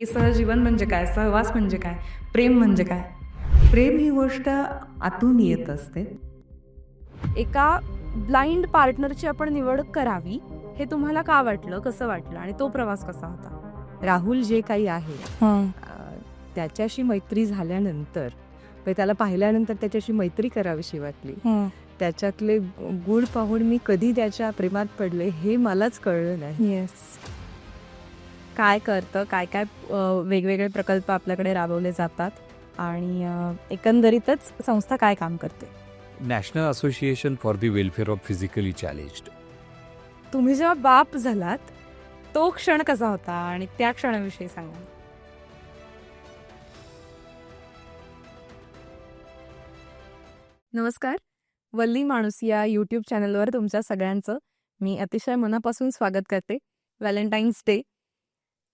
की सहजीवन म्हणजे काय, सहवास म्हणजे काय, प्रेम म्हणजे काय? प्रेम ही गोष्ट आतून येत असते. एका ब्लाइंड पार्टनरची आपण निवड करावी, हे तुम्हाला का वाटलं, कसं वाटलं आणि तो प्रवास कसा होता? राहुल जे काही आहे त्याच्याशी मैत्री झाल्यानंतर त्याला पाहिल्यानंतर त्याच्याशी मैत्री करावीशी वाटली. त्याच्यातले गुण पाहून मी कधी त्याच्या प्रेमात पडले हे मलाच कळलं नाही. येस. काय करतं, काय काय वेगवेगळे प्रकल्प आपल्याकडे राबवले जातात आणि एकंदरीतच संस्था काय काम करते? National association for the welfare of physically challenged. तुम्ही जेव्हा बाप झालात, तो क्षण कसा होता आणि त्या क्षणाविषयी सांगा. नमस्कार, वल्ली माणूस या यूट्यूब चॅनलवर तुमच्या सगळ्यांचं मी अतिशय मनापासून स्वागत करते. व्हॅलेंटाईन्स डे,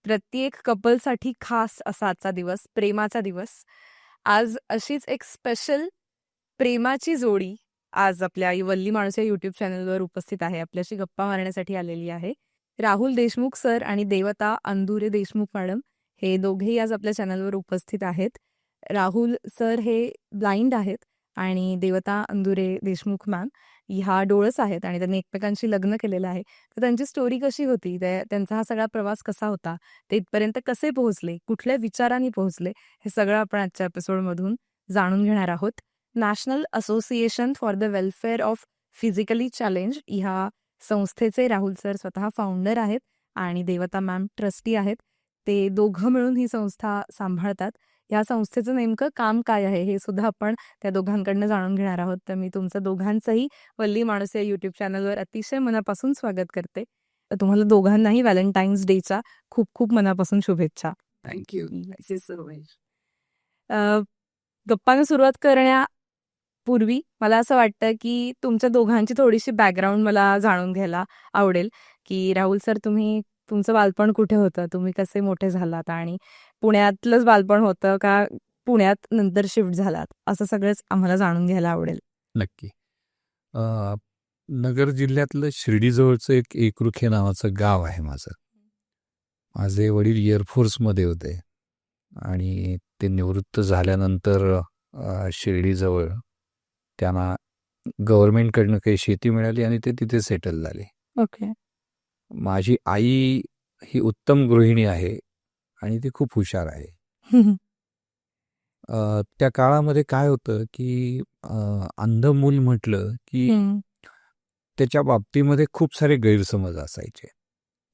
प्रत्येक कपलसाठी खास असा आजचा दिवस, प्रेमाचा दिवस. आज अशीच एक स्पेशल प्रेमाची जोडी आज आपल्या वल्ली माणूस या यूट्यूब चॅनलवर उपस्थित आहे, आपल्याशी गप्पा मारण्यासाठी आलेली आहे. राहुल देशमुख सर आणि देवता अंदुरे देशमुख मॅडम हे दोघेही आज आपल्या चॅनलवर उपस्थित आहेत. राहुल सर हे ब्लाइंड आहेत आणि देवता अंदुरे देशमुख मॅम ह्या डोळस आहेत आणि त्यांनी एकमेकांशी लग्न केलेलं आहे. तर त्यांची स्टोरी कशी होती, त्यांचा हा सगळा प्रवास कसा होता, ते इथपर्यंत कसे पोहोचले, कुठल्या विचारांनी पोहोचले, हे सगळं आपण आजच्या एपिसोडमधून जाणून घेणार आहोत. National association for the welfare of physically challenge ह्या संस्थेचे राहुल सर स्वतः फाउंडर आहेत आणि देवता मॅम ट्रस्टी आहेत. ते दोघं मिळून ही संस्था सांभाळतात. या संस्थेचं नेमकं काम काय आहे हे सुद्धा आपण त्या दोघांकडनं जाणून घेणार आहोत. तर मी तुमचं दोघांचंही वल्ली माणूस या यूट्यूब चॅनलवर अतिशय मनापासून स्वागत करते. तर तुम्हाला दोघांनाही व्हॅलेंटाईन्स डेच्या खूप खूप मनापासून शुभेच्छा. थँक्यू. गप्पांना सुरुवात करण्यापूर्वी मला असं वाटतं की तुमच्या दोघांची थोडीशी बॅकग्राऊंड मला जाणून घ्यायला आवडेल. की राहुल सर, तुमचं बालपण कुठे होतं, तुम्ही कसे मोठे झालात आणि पुण्यातलंच बालपण होतं का पुण्यात नंतर शिफ्ट झालात, असं सगळंच आम्हाला जाणून घ्यायला आवडेल. नक्की. नगर जिल्ह्यातलं शिर्डीजवळचं एक एकरुखे नावाचं गाव आहे माझं. माझे वडील एअरफोर्समध्ये होते आणि ते निवृत्त झाल्यानंतर शिर्डीजवळ त्यांना गव्हर्नमेंटकडनं काही शेती मिळाली आणि ते तिथे सेटल झाले. ओके. माझी आई ही उत्तम गृहिणी आहे आणि ती खूप हुशार आहे. त्या काळामध्ये काय होतं की अंध मूल म्हटलं की त्याच्या बाबतीमध्ये खूप सारे गैरसमज असायचे.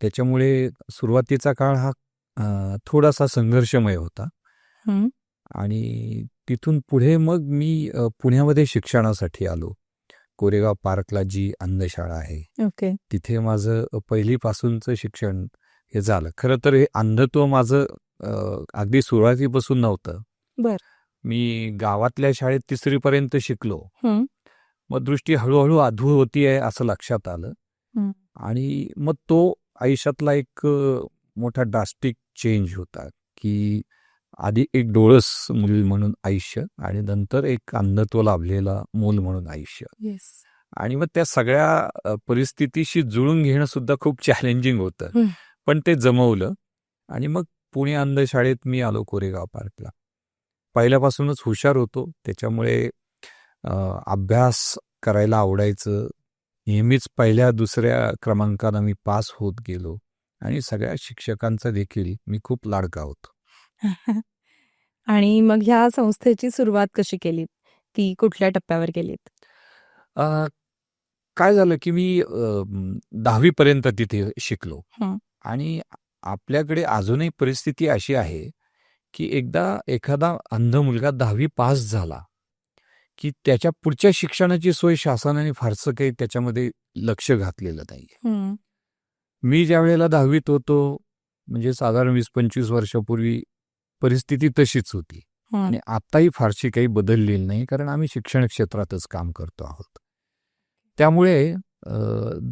त्याच्यामुळे सुरुवातीचा काळ हा थोडासा संघर्षमय होता आणि तिथून पुढे मग मी पुण्यामध्ये शिक्षणासाठी आलो. कोरेगाव पार्कला जी अंधशाळा आहे, ओके. तिथे माझं पहिलीपासूनचं शिक्षण हे झालं. खरं तर हे अंधत्व माझं अगदी सुरुवातीपासून नव्हतं. बर. मी गावातल्या शाळेत 3री पर्यंत शिकलो. मग दृष्टी हळूहळू अधू होती आहे असं लक्षात आलं आणि मग तो आयुष्यातला एक मोठा ड्रास्टिक चेंज होता की आधी एक डोळस मूल म्हणून आयुष्य आणि नंतर एक अंधत्व लाभलेला मूल म्हणून आयुष्य. येस. आणि मग त्या सगळ्या परिस्थितीशी जुळून घेणं सुद्धा खूप चॅलेंजिंग होतं, पण ते जमवलं आणि मग पुणे अंधशाळेत मी आलो कोरेगाव पार्कला. पहिल्यापासूनच हुशार होतो, त्याच्यामुळे अभ्यास करायला आवडायचं. नेहमीच पहिल्या दुसऱ्या क्रमांकानं मी पास होत गेलो आणि सगळ्या शिक्षकांचा देखील मी खूप लाडका होतो. आणि मग ह्या संस्थेची सुरुवात कशी केलीत, ती कुठल्या टप्प्यावर केलीत? काय झालं की मी 10वी पर्यंत तिथे शिकलो आणि आपल्याकडे अजूनही परिस्थिती अशी आहे की एखादा अंध मुलगा 10वी पास झाला की त्याच्या पुढच्या शिक्षणाची सोय शासनाने फारसं काही त्याच्यामध्ये लक्ष घातलेलं नाही. मी ज्या वेळेला 10वीत होतो म्हणजे साधारण 20-25 वर्षापूर्वी परिस्थिती तशीच होती आणि आताही फारशी काही बदललेली नाही, कारण आम्ही शिक्षण क्षेत्रातच काम करतो आहोत. त्यामुळे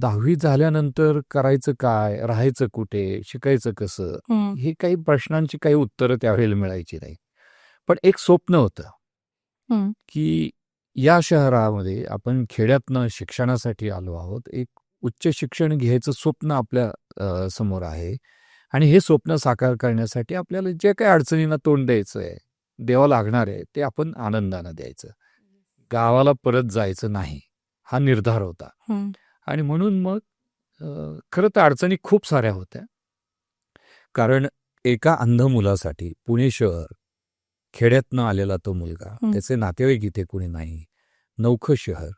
10वी झाल्यानंतर करायचं काय, राहायचं कुठे, शिकायचं कसं, हे काही प्रश्नांची काही उत्तरं त्यावेळेला मिळायची नाही. पण एक स्वप्न होतं की या शहरामध्ये आपण खेड्यातनं शिक्षणासाठी आलो आहोत, एक उच्च शिक्षण घ्यायचं स्वप्न आपल्या समोर आहे आणि हे स्वप्न साकार करण्यासाठी आपल्याला जे काही अडचणींना तोंड द्यायचं आहे, द्यावं लागणार आहे, ते आपण आनंदानं द्यायचं. गावाला परत जायचं नाही, हा निर्धार होता. आणि म्हणून मग खरं तर अडचणी खूप साऱ्या होत्या. कारण एका अंध मुलासाठी पुणे शहर, खेड्यातनं आलेला तो मुलगा, त्याचे नातेवाईक इथे कोणी नाही, नवखं शहर,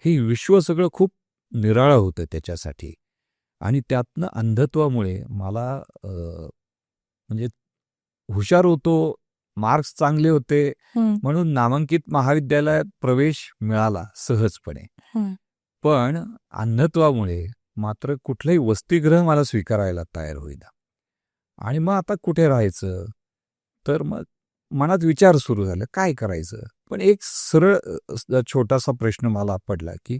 हे विश्व सगळं खूप निराळं होतं त्याच्यासाठी. आणि त्यातनं अंधत्वामुळे मला म्हणजे हुशार होतो, मार्क्स चांगले होते, म्हणून नामांकित महाविद्यालयात प्रवेश मिळाला सहजपणे. पण अंधत्वामुळे मात्र कुठलंही वसतिगृह मला स्वीकारायला तयार होईना. आणि मग आता कुठे राहायचं, तर मग मनात विचार सुरू झाले काय करायचं. पण एक सरळ छोटासा प्रश्न मला पडला की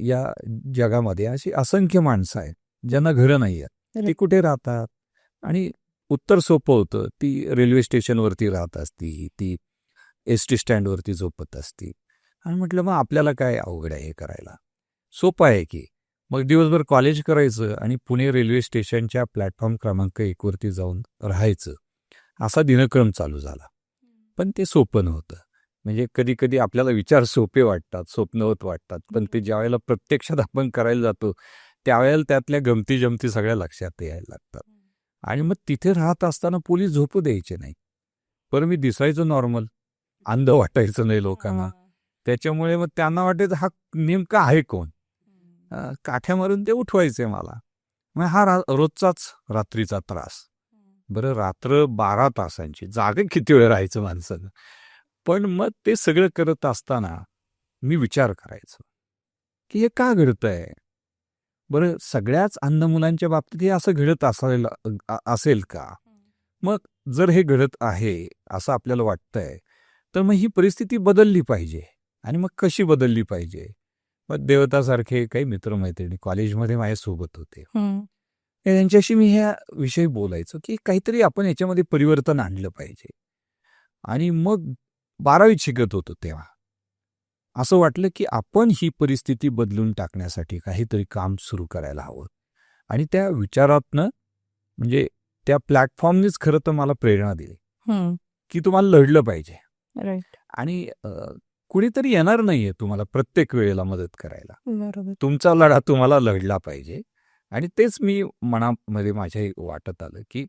या जगामध्ये अशी असंख्य माणसं आहेत ज्यांना घरं नाही आहेत, ते कुठे राहतात. आणि उत्तर सोपं होतं, ती रेल्वे स्टेशनवरती राहत असती, ती एस टी स्टँडवरती झोपत असती. आणि म्हटलं मग आपल्याला काय अवघड आहे हे करायला, सोपं आहे की. मग दिवसभर कॉलेज करायचं आणि पुणे रेल्वे स्टेशनच्या प्लॅटफॉर्म क्रमांक 1 वरती जाऊन राहायचं, असा दिनक्रम चालू झाला. पण ते सोपं नव्हतं. म्हणजे कधी कधी आपल्याला विचार सोपे वाटतात, स्वप्नवत वाटतात, पण ते ज्या वेळेला प्रत्यक्षात आपण करायला जातो त्यावेळेला त्यातल्या गमती जमती सगळ्या लक्षात यायला लागतात. आणि मग तिथे राहत असताना पोलीस झोपू द्यायचे नाही. पण मी दिसायचो नॉर्मल, अंध वाटायचं नाही लोकांना. त्याच्यामुळे मग त्यांना वाटायचं हा नेमका आहे कोण. काठ्या मारून ते उठवायचे मला. मग हा रोजचाच रात्रीचा त्रास. बरं, रात्र 12 तासांची, जागे किती वेळ राहायचं माणसानं. पण मग ते सगळं करत असताना मी विचार करायचो की हे का घडतंय. बरं, सगळ्याच अंध मुलांच्या बाबतीत हे असं घडत असेल का. मग जर हे घडत आहे असं आपल्याला वाटतंय, तर मग ही परिस्थिती बदलली पाहिजे. आणि मग कशी बदलली पाहिजे. मग देवतासारखे काही मित्रमैत्रिणी कॉलेजमध्ये माझ्यासोबत होते, त्यांच्याशी मी ह्या विषयी बोलायचो की काहीतरी आपण याच्यामध्ये परिवर्तन आणलं पाहिजे. आणि मग 12वीत शिकत होतो तेव्हा असं वाटलं की आपण ही परिस्थिती बदलून टाकण्यासाठी काहीतरी काम सुरू करायला हवं. आणि त्या विचारातनं म्हणजे त्या प्लॅटफॉर्मनीच खरं तर मला प्रेरणा दिली की तुम्हाला लढलं पाहिजे. आणि कुणीतरी येणार नाहीये तुम्हाला प्रत्येक वेळेला मदत करायला. तुमचा लढा तुम्हाला लढला पाहिजे. आणि तेच मी मनामध्ये माझ्या वाटत आलं की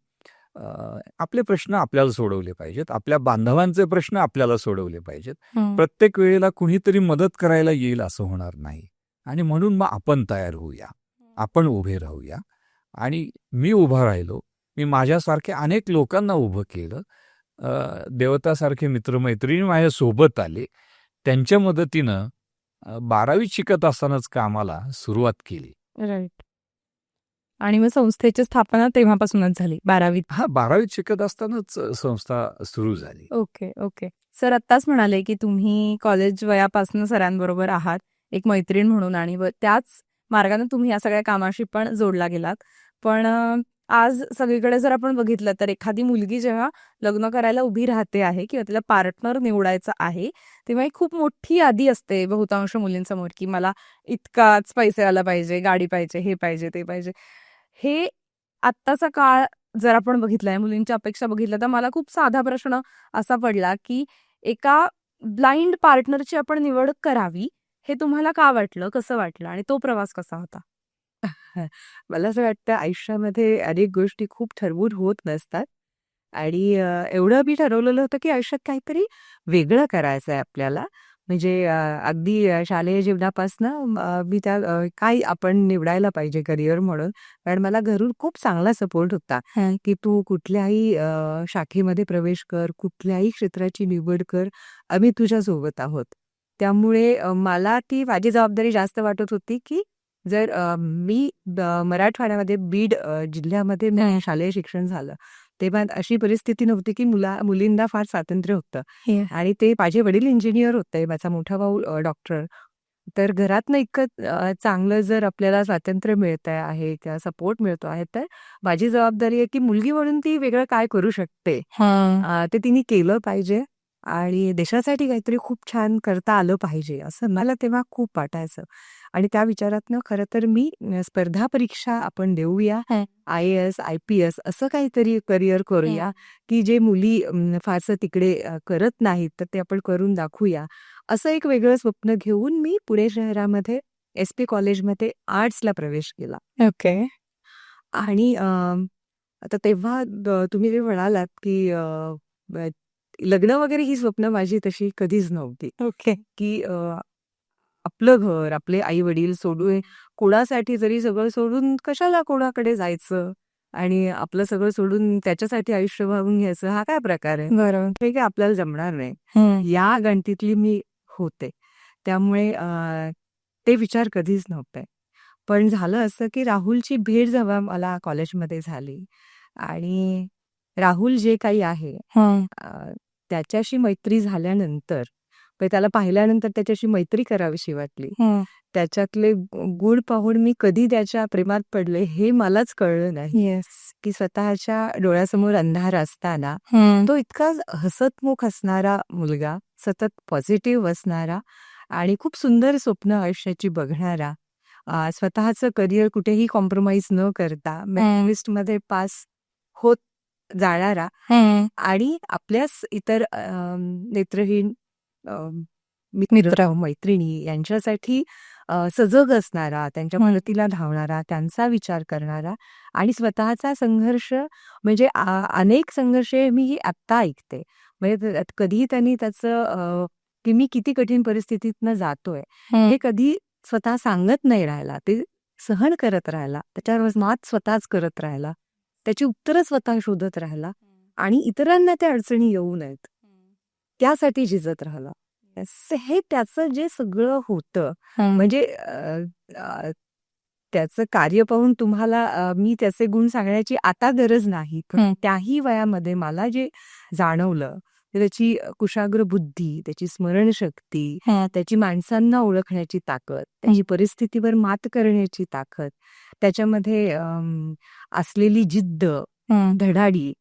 आपले प्रश्न आपल्याला सोडवले पाहिजेत, आपल्या बांधवांचे प्रश्न आपल्याला सोडवले पाहिजेत. प्रत्येक वेळेला कुणीतरी मदत करायला येईल असं होणार नाही. आणि म्हणून मग आपण तयार होऊया, आपण उभे राहूया. आणि मी उभा राहिलो, मी माझ्यासारख्या अनेक लोकांना उभं केलं. देवतासारखे मित्रमैत्रिणी माझ्या सोबत आले, त्यांच्या मदतीनं 12वीत शिकत असतानाच कामाला सुरुवात केली. राईट. आणि मग संस्थेची स्थापना तेव्हापासूनच झाली 12वीत. 12वीत शिकत असतानाच संस्था सुरू झाली. Okay okay. सर आत्ताच म्हणाले की तुम्ही कॉलेज वयापासून सरांबरोबर आहात एक मैत्रीण म्हणून, आणि त्याच मार्गाने तुम्ही या सगळ्या कामाशी पण जोडला गेलात. पण आज सगळीकडे जर आपण बघितलं तर एखादी मुलगी जेव्हा लग्न करायला उभी राहते आहे किंवा तिला पार्टनर निवडायचा आहे, तेव्हा एक खूप मोठी यादी असते बहुतांश मुलींसमोर की मला इतकाच पैसेवाला पाहिजे, गाडी पाहिजे, हे पाहिजे, ते पाहिजे. हे आत्ताचा काळ जर आपण बघितलाय, मुलींच्या अपेक्षा बघितल्या, तर मला खूप साधा प्रश्न असा पडला की एका ब्लाइंड पार्टनरची आपण निवड करावी, हे तुम्हाला का वाटलं, कसं वाटलं, आणि तो प्रवास कसा होता. मला असं वाटतं आयुष्यामध्ये अनेक गोष्टी खूप ठरवून होत नसतात. आणि एवढं मी ठरवलेलं होतं की आयुष्यात काहीतरी वेगळं करायचं आहे आपल्याला. म्हणजे अगदी शालेय जीवनापासनं मी त्या काय आपण निवडायला पाहिजे करिअर म्हणून. कारण मला घरून खूप चांगला सपोर्ट होता की तू कुठल्याही शाखेमध्ये प्रवेश कर, कुठल्याही क्षेत्राची निवड कर, आम्ही तुझ्यासोबत आहोत. त्यामुळे मला ती माझी जबाबदारी जास्त वाटत होती की जर मी मराठवाड्यामध्ये बीड जिल्ह्यामध्ये शालेय शिक्षण झालं, तेव्हा अशी परिस्थिती नव्हती की मुलींना फार स्वातंत्र्य होतं. आणि ते माझे वडील इंजिनियर होते, माझा मोठा भाऊ डॉक्टर. तर घरातनं इतकं चांगलं जर आपल्याला स्वातंत्र्य मिळत आहे किंवा सपोर्ट मिळतो आहे, तर माझी जबाबदारी आहे की मुलगी म्हणून ती वेगळं काय करू शकते ते तिने केलं पाहिजे. आणि देशासाठी काहीतरी खूप छान करता आलं पाहिजे असं मला तेव्हा खूप वाटायचं. आणि त्या विचारातनं खरं तर मी स्पर्धा परीक्षा आपण देऊया, IAS, IPS असं काहीतरी करिअर करूया, की जे मुली फारसं तिकडे करत नाहीत, तर ते आपण करून दाखवूया. असं एक वेगळं स्वप्न घेऊन मी पुणे शहरामध्ये SP कॉलेजमध्ये आर्ट्सला प्रवेश केला. ओके. आणि आता तेव्हा तुम्ही जे म्हणालात, की लग्न वगैरे ही स्वप्न माझी तशी कधीच नव्हती. ओके. की आपलं घर, आपले आई-वडील सोडून कोणासाठी जरी सगळं सोडून कशाला कोणाकडे जायचं आणि आपलं सगळं सोडून त्याच्यासाठी आयुष्य वाहून घ्यायचं, हा काय प्रकार आहे? बरोबर. हे काही आपल्याला जमणार नाही. या गणतीतली मी होते. त्यामुळे ते विचार कधीच नव्हते. पण झालं असं, की राहुलची भेट जेव्हा मला कॉलेजमध्ये झाली आणि राहुल जे काही आहे त्याच्याशी मैत्री झाल्यानंतर त्याला पाहिल्यानंतर त्याच्याशी मैत्री करावीशी वाटली. त्याच्यातले गुण पाहून मी कधी त्याच्या प्रेमात पडले हे मलाच कळलं नाही. येस. की स्वतःच्या डोळ्यासमोर अंधार असताना तो इतका हसतमुख असणारा मुलगा, सतत पॉझिटिव्ह असणारा आणि खूप सुंदर स्वप्न आयुष्याची बघणारा, स्वतःचं करिअर कुठेही कॉम्प्रोमाइज न करता मध्ये पास होत जाणारा आणि आपल्याच इतर नेत्रहीन मित्र मैत्रिणी यांच्यासाठी सजग असणारा, त्यांच्या मदतीला धावणारा, त्यांचा विचार करणारा आणि स्वतःचा संघर्ष म्हणजे अनेक संघर्ष मी आत्ता ऐकते. म्हणजे कधीही त्यांनी त्याचं की मी किती कठीण परिस्थितीतनं जातोय हे कधी स्वतः सांगत नाही राहिला. ते सहन करत राहिला, त्याच्यावर मात स्वतःच करत राहिला, त्याची उत्तरं स्वतः शोधत राहिला आणि इतरांना त्या अडचणी येऊ नयेत त्यासाठी झिजत राहिला. हे त्याचं जे सगळं होतं म्हणजे त्याचं कार्य पाहून तुम्हाला मी त्याचे गुण सांगण्याची आता गरज नाही. त्याही वयामध्ये मला जे जाणवलं त्याची कुशाग्र बुद्धी, त्याची स्मरणशक्ती, त्याची माणसांना ओळखण्याची ताकद, त्याची परिस्थितीवर मात करण्याची ताकद, त्याच्यामध्ये असलेली जिद्द, धडाडी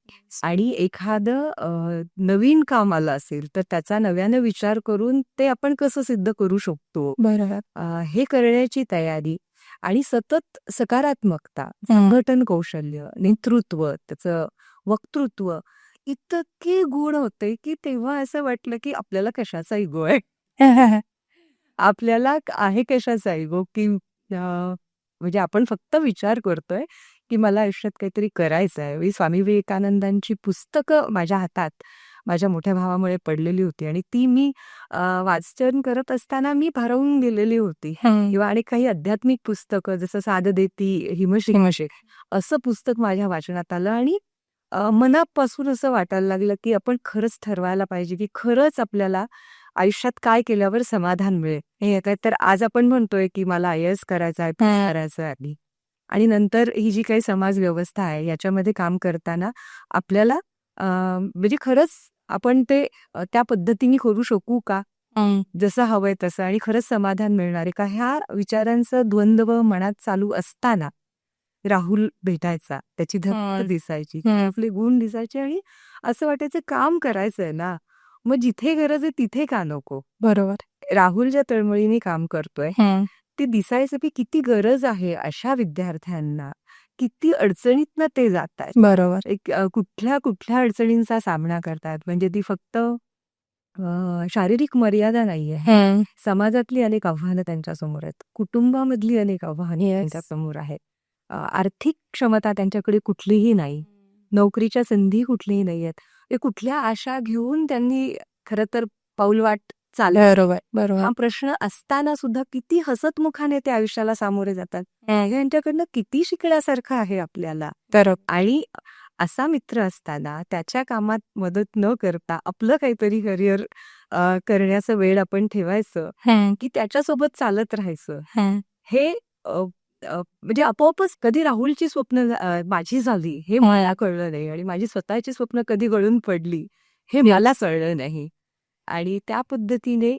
आणि एखादं नवीन काम आलं असेल तर त्याचा नव्यानं विचार करून ते आपण कसं सिद्ध करू शकतो हे करण्याची तयारी आणि सतत सकारात्मकता, संघटन कौशल्य, नेतृत्व, त्याचं वक्तृत्व इतके गुण होते की तेव्हा असं वाटलं की आपल्याला कशाचा इगो आहे. आपल्याला आहे कशाचा इगो की म्हणजे आपण फक्त विचार करतोय की मला आयुष्यात काहीतरी करायचं आहे. स्वामी विवेकानंदांची पुस्तकं माझ्या हातात माझ्या मोठ्या भावामुळे पडलेली होती आणि ती मी वाचन करत असताना मी भारावून गेलेली होती. किंवा आणि काही आध्यात्मिक पुस्तकं जसं साध देती हिमशिक असं पुस्तक माझ्या वाचनात आलं आणि मनापासून असं वाटायला लागलं की आपण खरंच ठरवायला पाहिजे की खरंच आपल्याला आयुष्यात काय केल्यावर समाधान मिळेल. हे काय तर आज आपण म्हणतोय की मला IAS करायचं आहे, करायचं आहे आणि नंतर ही जी काही समाज व्यवस्था आहे याच्यामध्ये काम करताना आपल्याला म्हणजे खरंच आपण ते त्या पद्धतीने करू शकू का, जसं हवंय तसं आणि खरंच समाधान मिळणार आहे का, ह्या विचारांचं द्वंद्व मनात चालू असताना राहुल भेटायचा, त्याची धप्प दिसायची, आपले गुण दिसायचे आणि असं वाटायचं काम करायचंय ना, मग जिथे गरज आहे तिथे का नको. बरोबर. राहुल ज्या तळमळीने काम करतोय ते दिसायचं की किती गरज आहे अशा विद्यार्थ्यांना, किती अडचणीतनं ते जात आहेत. बरोबर. कुठल्या कुठल्या अडचणींचा सामना करतात. म्हणजे ती फक्त शारीरिक मर्यादा नाहीये, समाजातली अनेक आव्हानं त्यांच्या समोर आहेत, कुटुंबामधली अनेक आव्हाने त्यांच्या समोर आहेत, आर्थिक क्षमता त्यांच्याकडे कुठलीही नाही, नोकरीच्या संधी कुठलीही नाही आहेत. ते कुठल्या आशा घेऊन त्यांनी खरं तर पाऊलवाट बरोबर. हा प्रश्न असताना सुद्धा किती हसतमुखाने ते आयुष्याला सामोरे जातात. यांच्याकडनं किती शिकण्यासारखं आहे आपल्याला. आणि असा मित्र असताना त्याच्या कामात मदत न करता आपलं काहीतरी करिअर करण्याचं वेळ आपण ठेवायचं की त्याच्यासोबत चालत राहायचं. हे म्हणजे आपोआपच कधी राहुलची स्वप्न माझी झाली हे मला कळलं नाही आणि माझी स्वतःची स्वप्न कधी गळून पडली हे मला कळलं नाही. आणि त्या पद्धतीने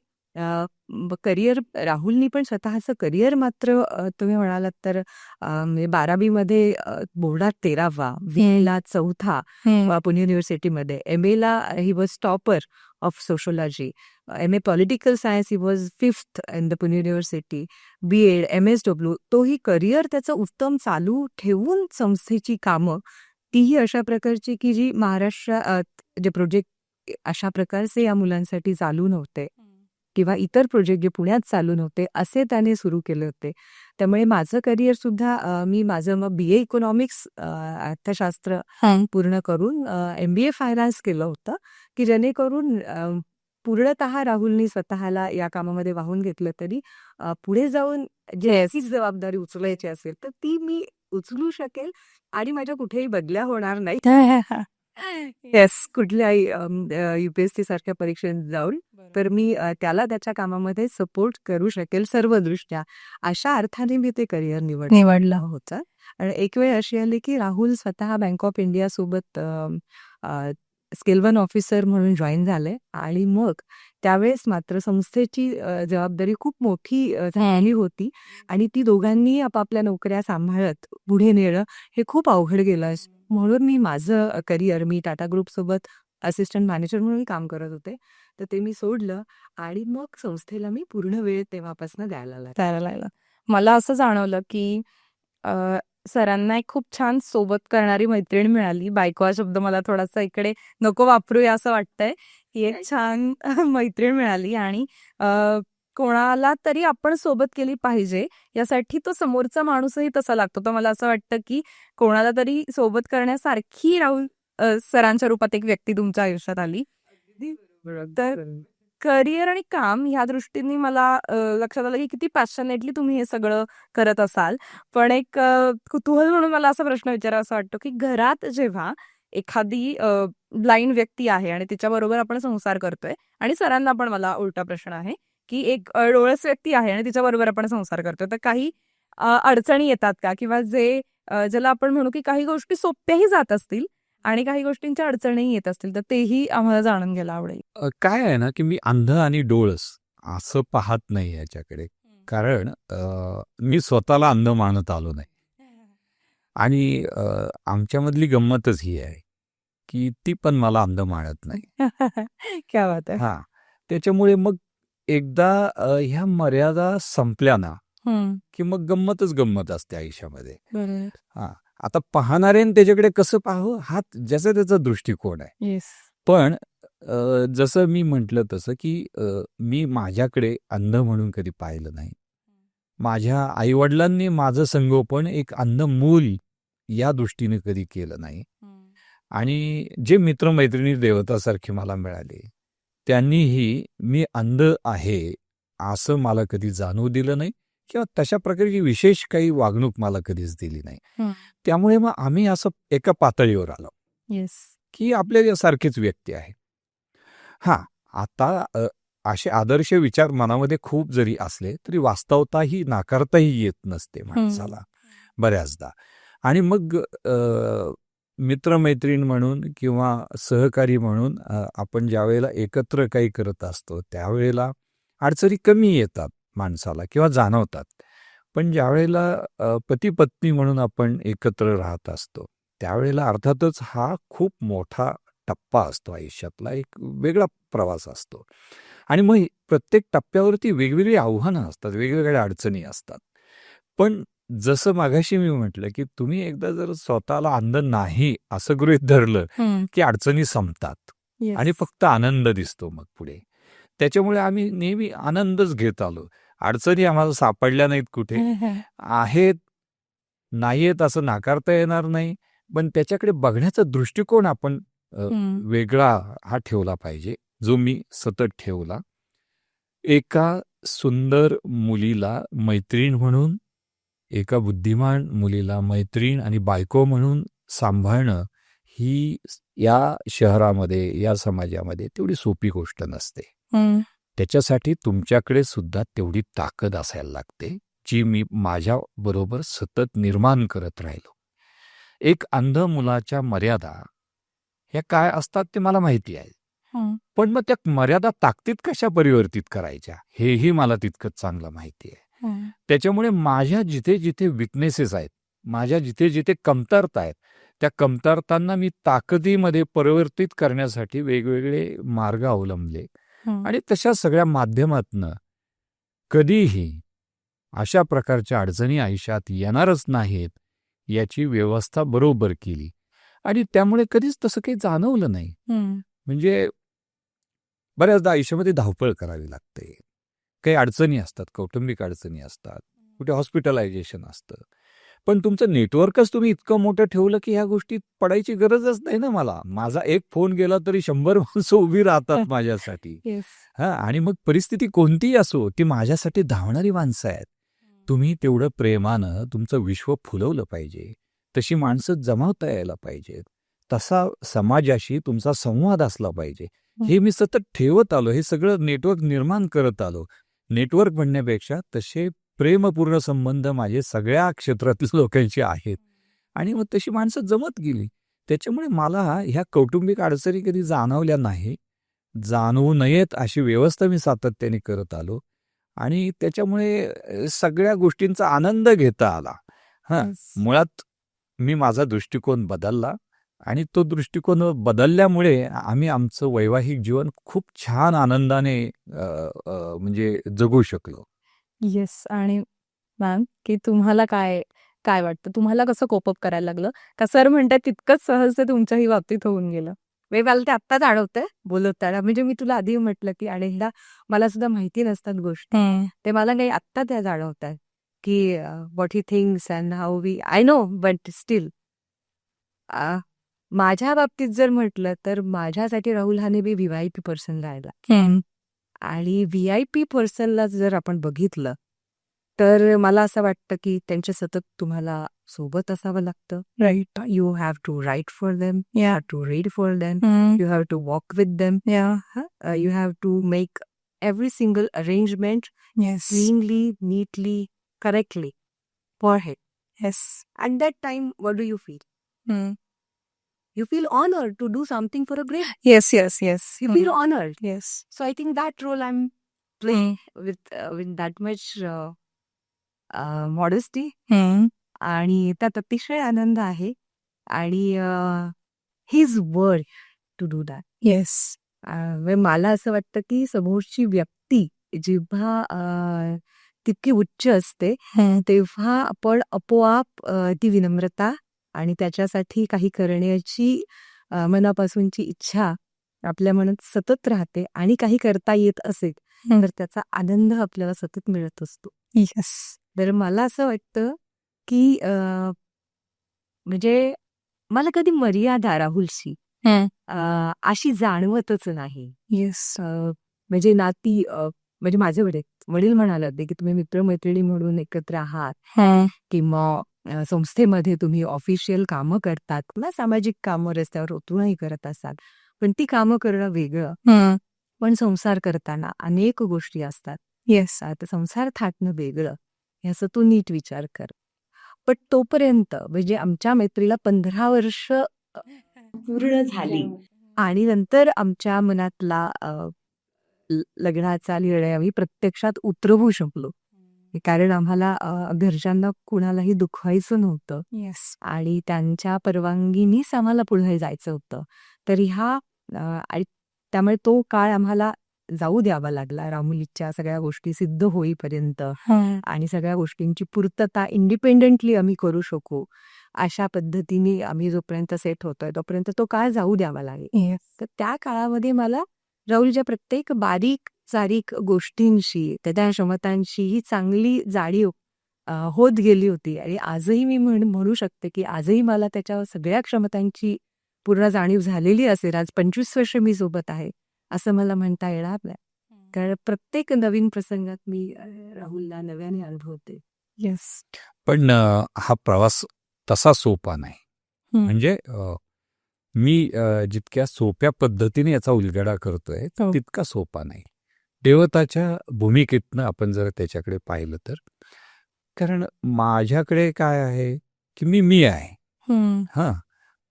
करिअर राहुलनी पण स्वतःचं करिअर मात्र तुम्ही म्हणालात तर म्हणजे 12वी बोर्डात 13वा, 20ला 4था पुणे युनिव्हर्सिटीमध्ये, MA he was topper of sociology, MA political science he was 5th in the Pune university, BEd, MSW. तोही करिअर त्याचं उत्तम चालू ठेवून संस्थेची कामं तीही अशा प्रकारची की जी जे प्रोजेक्ट अशा प्रकारचे या मुलांसाठी चालू नव्हते किंवा इतर प्रोजेक्ट जे पुण्यात चालू नव्हते असे त्याने सुरू केले होते. त्यामुळे माझं करिअर सुद्धा मी माझं मग BA इकॉनॉमिक्स अर्थशास्त्र पूर्ण करून MBA फायनान्स केलं होतं की जेणेकरून पूर्णतः राहुलनी स्वतःला या कामामध्ये वाहून घेतलं तरी पुढे जाऊन जी जबाबदारी उचलायची असेल तर ती मी उचलू शकेल आणि माझ्या कुठेही बदल्या होणार नाही. येस, कुठल्याही UPSC सारख्या परीक्षेत जाऊन तर मी त्याला त्याच्या कामामध्ये सपोर्ट करू शकेल सर्वदृष्ट्या. अशा अर्थाने मी ते करिअर निवडलं होतं. आणि एक वेळ अशी आली की राहुल स्वतः बँक ऑफ इंडिया सोबत स्केल 1 ऑफिसर म्हणून जॉईन झाले आणि मग त्यावेळेस मात्र संस्थेची जबाबदारी खूप मोठी झाली होती आणि ती दोघांनी आपापल्या नोकऱ्या सांभाळत पुढे नेणं हे खूप अवघड गेलं. म्हणून मी माझं करिअर मी टाटा ग्रुप सोबत असिस्टंट मॅनेजर म्हणून काम करत होते तर ते मी सोडलं आणि मग संस्थेला मी पूर्ण वेळ तेव्हापासून द्यायला लागले. मला असं जाणवलं की सरांना एक खूप छान सोबत करणारी मैत्रीण मिळाली. बायको हा शब्द मला थोडासा इकडे नको वापरूया असं वाटतंय की एक छान मैत्रीण मिळाली आणि कोणाला तरी आपण सोबत केली पाहिजे यासाठी तो समोरचा माणूसही तसा लागतो. तर मला असं वाटतं की कोणाला तरी सोबत करण्यासारखी राहुल सरांच्या रूपात एक व्यक्ती तुमच्या आयुष्यात आली. तर करिअर आणि काम ह्या दृष्टीने मला लक्षात आलं की किती पॅशनेटली तुम्ही हे सगळं करत असाल. पण एक कुतूहल म्हणून मला असा प्रश्न विचारावा वाटतो की घरात जेव्हा एखादी ब्लाइंड व्यक्ती आहे आणि तिच्याबरोबर आपण संसार करतोय आणि सरांना पण मला उलटा प्रश्न आहे की एक डोळस व्यक्ती आहे आणि तिच्याबरोबर आपण संसार करतोय तर काही अडचणी येतात का किंवा ज्याला आपण म्हणू की काही गोष्टी सोप्याही जात असतील आणि काही गोष्टींच्या अडचणीही येत असतील तर तेही आम्हाला जाणून घ्यायला आवडेल. काय आहे ना की मी अंध आणि डोळस असं पाहत नाही याच्याकडे. कारण मी स्वतःला अंध मानत आलो नाही आणि आमच्यामधली गंमतच ही आहे की ती पण मला अंध मानत नाही. क्या बात आहे. हा, त्याच्यामुळे मग एकदा ह्या मर्यादा संपल्या ना की मग गंमतच गंमत असते आयुष्यामध्ये. हा, आता पाहणाऱ्याने त्याच्याकडे कसं पाहावं हा ज्याचा त्याचा दृष्टिकोन आहे. पण जसं मी म्हटलं तसं की मी माझ्याकडे अंध म्हणून कधी पाहिलं नाही. माझ्या आईवडिलांनी माझं संगोपन एक अंध मूल या दृष्टीने कधी केलं नाही. आणि जे मित्रमैत्रिणी देवतासारखे मला मिळाले त्यांनीही मी अंध आहे असं मला कधी जाणवू दिलं नाही किंवा तशा प्रकारची विशेष काही वागणूक मला कधीच दिली नाही. त्यामुळे मग आम्ही असं एका पातळीवर आलो की आपल्या सारखेच व्यक्ती आहे. हा, आता असे आदर्श विचार मनामध्ये खूप जरी असले तरी वास्तवताही नाकारताही येत नसते माणसाला बऱ्याचदा. आणि मग मित्रमैत्रीण म्हणून किंवा सहकारी म्हणून आपण ज्यावेळेला एकत्र काही करत असतो त्यावेळेला अडचणी कमी येतात माणसाला किंवा जाणवतात. पण ज्यावेळेला पती पत्नी म्हणून आपण एकत्र राहत असतो त्यावेळेला अर्थातच हा खूप मोठा टप्पा असतो आयुष्यातला, एक वेगळा प्रवास असतो. आणि मग प्रत्येक टप्प्यावरती वेगवेगळी आव्हानं असतात, वेगवेगळ्या अडचणी असतात. पण जसं मागाशी मी म्हटलं की तुम्ही एकदा जर स्वतःला अंध नाही असं गृहीत धरलं की अडचणी संपतात आणि फक्त आनंद दिसतो मग पुढे. त्याच्यामुळे आम्ही नेहमी आनंदच घेत आलो. अडचणी आम्हाला सापडल्या नाहीत कुठे. आहेत नाहीयेत असं नाकारता येणार नाही, पण त्याच्याकडे बघण्याचा दृष्टिकोन आपण वेगळा हा ठेवला पाहिजे, जो मी सतत ठेवला. एका सुंदर मुलीला मैत्रीण म्हणून, एका बुद्धिमान मुलीला मैत्रीण आणि बायको म्हणून सांभाळणं ही या शहरामध्ये या समाजामध्ये तेवढी सोपी गोष्ट नसते. त्याच्यासाठी तुमच्याकडे सुद्धा तेवढी ताकद असायला लागते, जी मी माझ्या बरोबर सतत निर्माण करत राहिलो. एक अंध मुलाच्या मर्यादा ह्या काय असतात ते मला माहिती आहे. पण मग त्या मर्यादा ताकदीत कशा परिवर्तित करायच्या हेही मला तितकंच चांगलं माहिती आहे. त्याच्यामुळे माझ्या जिथे जिथे विकनेसेस आहेत, माझ्या जिथे जिथे कमतरता आहेत, त्या कमतरतांना मी ताकदीमध्ये परिवर्तित करण्यासाठी वेगवेगळे मार्ग अवलंबले आणि तशा सगळ्या माध्यमातनं कधीही अशा प्रकारच्या अडचणी आयुष्यात येणारच नाहीत याची व्यवस्था बरोबर केली आणि त्यामुळे कधीच तसं काही जाणवलं नाही. म्हणजे बऱ्याचदा आयुष्यामध्ये धावपळ करावी लागते, काही अडचणी असतात, कौटुंबिक अडचणी असतात, कुठे हॉस्पिटलायझेशन असतं, पण तुमचं नेटवर्कच तुम्ही इतकं मोठं ठेवलं की ह्या गोष्टीत पडायची गरजच नाही ना. मला माझा एक फोन गेला तरी 100 माणसं उभी राहतात माझ्यासाठी. आणि मग परिस्थिती कोणतीही असो ती माझ्यासाठी धावणारी माणसं आहेत. तुम्ही तेवढं प्रेमानं तुमचं विश्व फुलवलं पाहिजे, तशी माणसं जमावता यायला पाहिजेत, तसा समाजाशी तुमचा संवाद असला पाहिजे. हे मी सतत ठेवत आलो, हे सगळं नेटवर्क निर्माण करत आलो. नेटवर्क म्हणण्यापेक्षा तसे प्रेमपूर्ण संबंध माझे सगळ्या क्षेत्रातील लोकांशी आहेत आणि मग तशी माणसं जमत गेली. त्याच्यामुळे मला ह्या कौटुंबिक अडचणी कधी जाणवल्या नाही, जाणवू नयेत अशी व्यवस्था मी सातत्याने करत आलो आणि त्याच्यामुळे सगळ्या गोष्टींचा आनंद घेता आला. मुळात मी माझा दृष्टिकोन बदलला आणि तो दृष्टिकोन बदलल्यामुळे आम्ही आमचं वैवाहिक जीवन खूप छान आनंदाने म्हणजे जगू शकलो. येस. आणि मॅम, की तुम्हाला काय काय वाटतं, तुम्हाला कसं कोपअप करायला लागलं? का सर म्हणतात तितकंच सहज ते तुमच्याही बाबतीत होऊन गेलं? मला ते आत्ताच आठवतंय बोलताना. म्हणजे मी तुला आधी म्हटलं की आणि ह्या मला सुद्धा माहिती नसतात गोष्टी, ते मला काही आत्ता त्या जाणवत आहेत की what he things and how V I know but still. माझ्या बाबतीत जर म्हटलं तर माझ्यासाठी राहुल हा नेहमी VIP पर्सन राहिला आणि VIP पर्सनला जर आपण बघितलं तर मला असं वाटतं की त्यांच्या सतत तुम्हाला सोबत असावं लागतं. Right. You have to write for them, you have to read for them, you have to walk with them, you have to make every single arrangement cleanly, neatly, correctly for him. Yes. At that time, what do you feel? You feel honored to do something for a great. Yes. You feel honored. Yes. So I think that role I'm playing with that much modesty. आणि त्यात अतिशय आनंद आहे आणि his word to do that. Yes. मला असं वाटतं की समोरची व्यक्ती जेव्हा तितकी उच्च असते तेव्हा आपण आपोआप ती विनम्रता आणि त्याच्यासाठी काही करण्याची मनापासूनची इच्छा आपल्या मनात सतत राहते आणि काही करता येत असेल तर त्याचा आनंद आपल्याला सतत मिळत असतो. Yes. तर मला असं वाटतं की म्हणजे मला कधी मर्यादा राहुलशी अशी जाणवतच नाही. Yes. म्हणजे नाती म्हणजे माझे वडील म्हणाले होते की तुम्ही मित्रमैत्रिणी म्हणून एकत्र आहात किंवा संस्थेमध्ये तुम्ही ऑफिशियल कामं करतात किंवा सामाजिक कामं रस्त्यावर उतरूनही करत असाल, पण ती कामं करणं वेगळं, पण संसार करताना अनेक गोष्टी असतात. Yes. आता संसार थाटणं वेगळं, याचा तू नीट विचार कर. पण तोपर्यंत म्हणजे आमच्या मैत्रीला 15 वर्ष पूर्ण झाली आणि नंतर आमच्या मनातला लग्नाचा निर्णय आम्ही प्रत्यक्षात उतरवू शकलो. कारण आम्हाला घरच्यांना कुणालाही दुखवायचं नव्हतं Yes. आणि त्यांच्या परवानगीनीच आम्हाला पुढे जायचं होतं. तर आणि त्यामुळे तो काळ आम्हाला जाऊ द्यावा लागला रामुलीच्या सगळ्या गोष्टी सिद्ध होईपर्यंत आणि सगळ्या गोष्टींची पूर्तता इंडिपेंडेंटली आम्ही करू शकू अशा पद्धतीने आम्ही जोपर्यंत सेट होतोय तोपर्यंत तो काळ जाऊ द्यावा लागेल. Yes. तर त्या काळामध्ये मला राहुलच्या प्रत्येक बारीक सारीक गोष्टींशी त्याच्या क्षमतांशी ही चांगली जाणीव होत गेली होती आणि आजही मी म्हणू शकते की आजही मला त्याच्या सगळ्या क्षमतांची पूर्ण जाणीव झालेली असेल. आज 25 वर्ष मी सोबत आहे असं मला म्हणता येणार नाही, कारण प्रत्येक नवीन प्रसंगात मी राहुलला नव्याने अनुभवते. Yes. पण हा प्रवास तसा सोपा नाही. म्हणजे मी जितक्या सोप्या पद्धतीने याचा उलगडा करतोय तितका सोपा नाही. देवताच्या भूमिकेतनं आपण जर त्याच्याकडे पाहिलं तर, कारण माझ्याकडे काय आहे की मी आहे.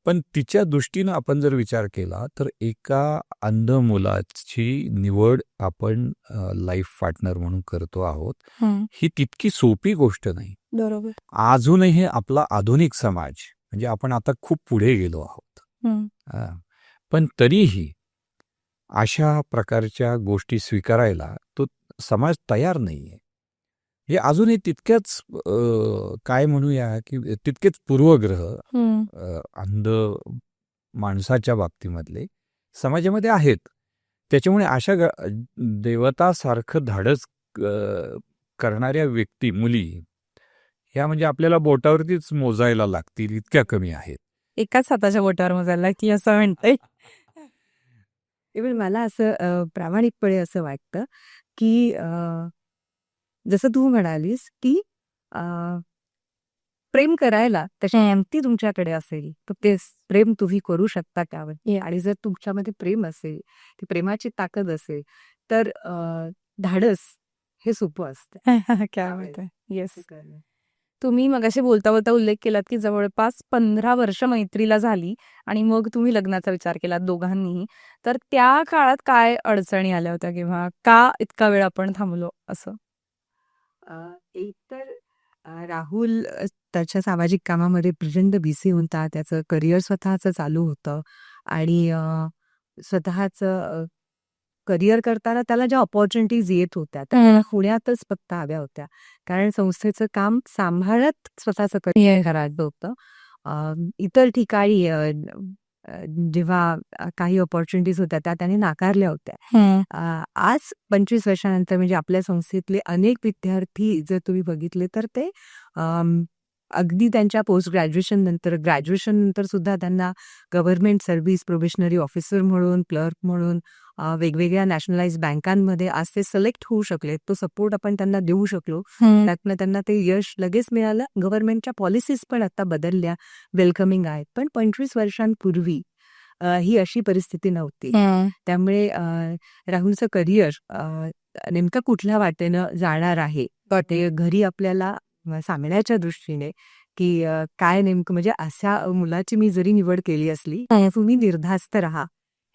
पण तिच्या दृष्टीनं आपण जर विचार केला तर एका अंध मुलाची निवड आपण लाईफ पार्टनर म्हणून करतो आहोत, ही तितकी सोपी गोष्ट नाही. बरोबर. अजूनही आपला आधुनिक समाज म्हणजे आपण आता खूप पुढे गेलो आहोत, पण तरीही अशा प्रकारच्या गोष्टी स्वीकारायला तो समाज तयार नाहीये. हे अजूनही तितक्याच काय म्हणूया की तितकेच पूर्वग्रह अंध माणसाच्या बाबतीमधले समाजामध्ये आहेत. त्याच्यामुळे अशा देवतासारखं धाडस करणाऱ्या व्यक्ती, मुली ह्या म्हणजे आपल्याला बोटावरतीच मोजायला लागतील, इतक्या कमी आहेत. एकाच हाताच्या बोटावर मोजायला की असं म्हणते. इव्हन मला असं प्रामाणिकपणे असं वाटतं की जसं तू म्हणालीस की प्रेम करायला तशी एमती तुमच्याकडे असेल तर ते प्रेम तुम्ही करू शकता त्यावर. आणि जर तुमच्यामध्ये प्रेम असेल, ती प्रेमाची ताकद असेल तर धाडस हे सोपं असतं. काय म्हणते. येस. तुम्ही मगाशी बोलता बोलता उल्लेख केलात की जवळपास 15 वर्ष मैत्रीला झाली आणि मग तुम्ही लग्नाचा विचार केला दोघांनीही. तर त्या काळात काय अडचणी आल्या होत्या किंवा का इतका वेळ आपण थांबलो असं? एकतर राहुल त्याच्या सामाजिक कामामध्ये प्रचंड बिझी होता. त्याचं करिअर स्वतःचं चालू होतं आणि स्वतःचं करिअर करताना त्याला ज्या ऑपॉर्च्युनिटीज येत होत्या त्या पुण्यातच फक्त हव्या होत्या. कारण संस्थेचं काम सांभाळत स्वतःचं करिअर करायचं होतं. इतर ठिकाणी जेव्हा काही ऑपॉर्च्युनिटीज होत्या त्या त्याने नाकारल्या होत्या. आज 25 वर्षानंतर म्हणजे आपल्या संस्थेतले अनेक विद्यार्थी जर तुम्ही बघितले तर ते अगदी त्यांच्या पोस्ट ग्रॅज्युएशन नंतर सुद्धा त्यांना गव्हर्नमेंट सर्व्हिस, प्रोबेशनरी ऑफिसर म्हणून, क्लर्क म्हणून वेगवेगळ्या नॅशनलाइज बँकांमध्ये आज ते सिलेक्ट होऊ शकले. तो सपोर्ट आपण त्यांना देऊ शकलो. त्यातनं त्यांना ते यश लगेच मिळालं. गव्हर्नमेंटच्या पॉलिसीज पण आता बदलल्या, वेलकमिंग आहेत. पण 25 वर्षांपूर्वी ही अशी परिस्थिती नव्हती. त्यामुळे राहुलचं करिअर नेमकं कुठल्या वाटेनं जाणार आहे ते घरी आपल्याला सांगण्याच्या दृष्टीने की काय नेमकं म्हणजे अशा मुलाची मी जरी निवड केली असली तुम्ही निर्धास्त राहा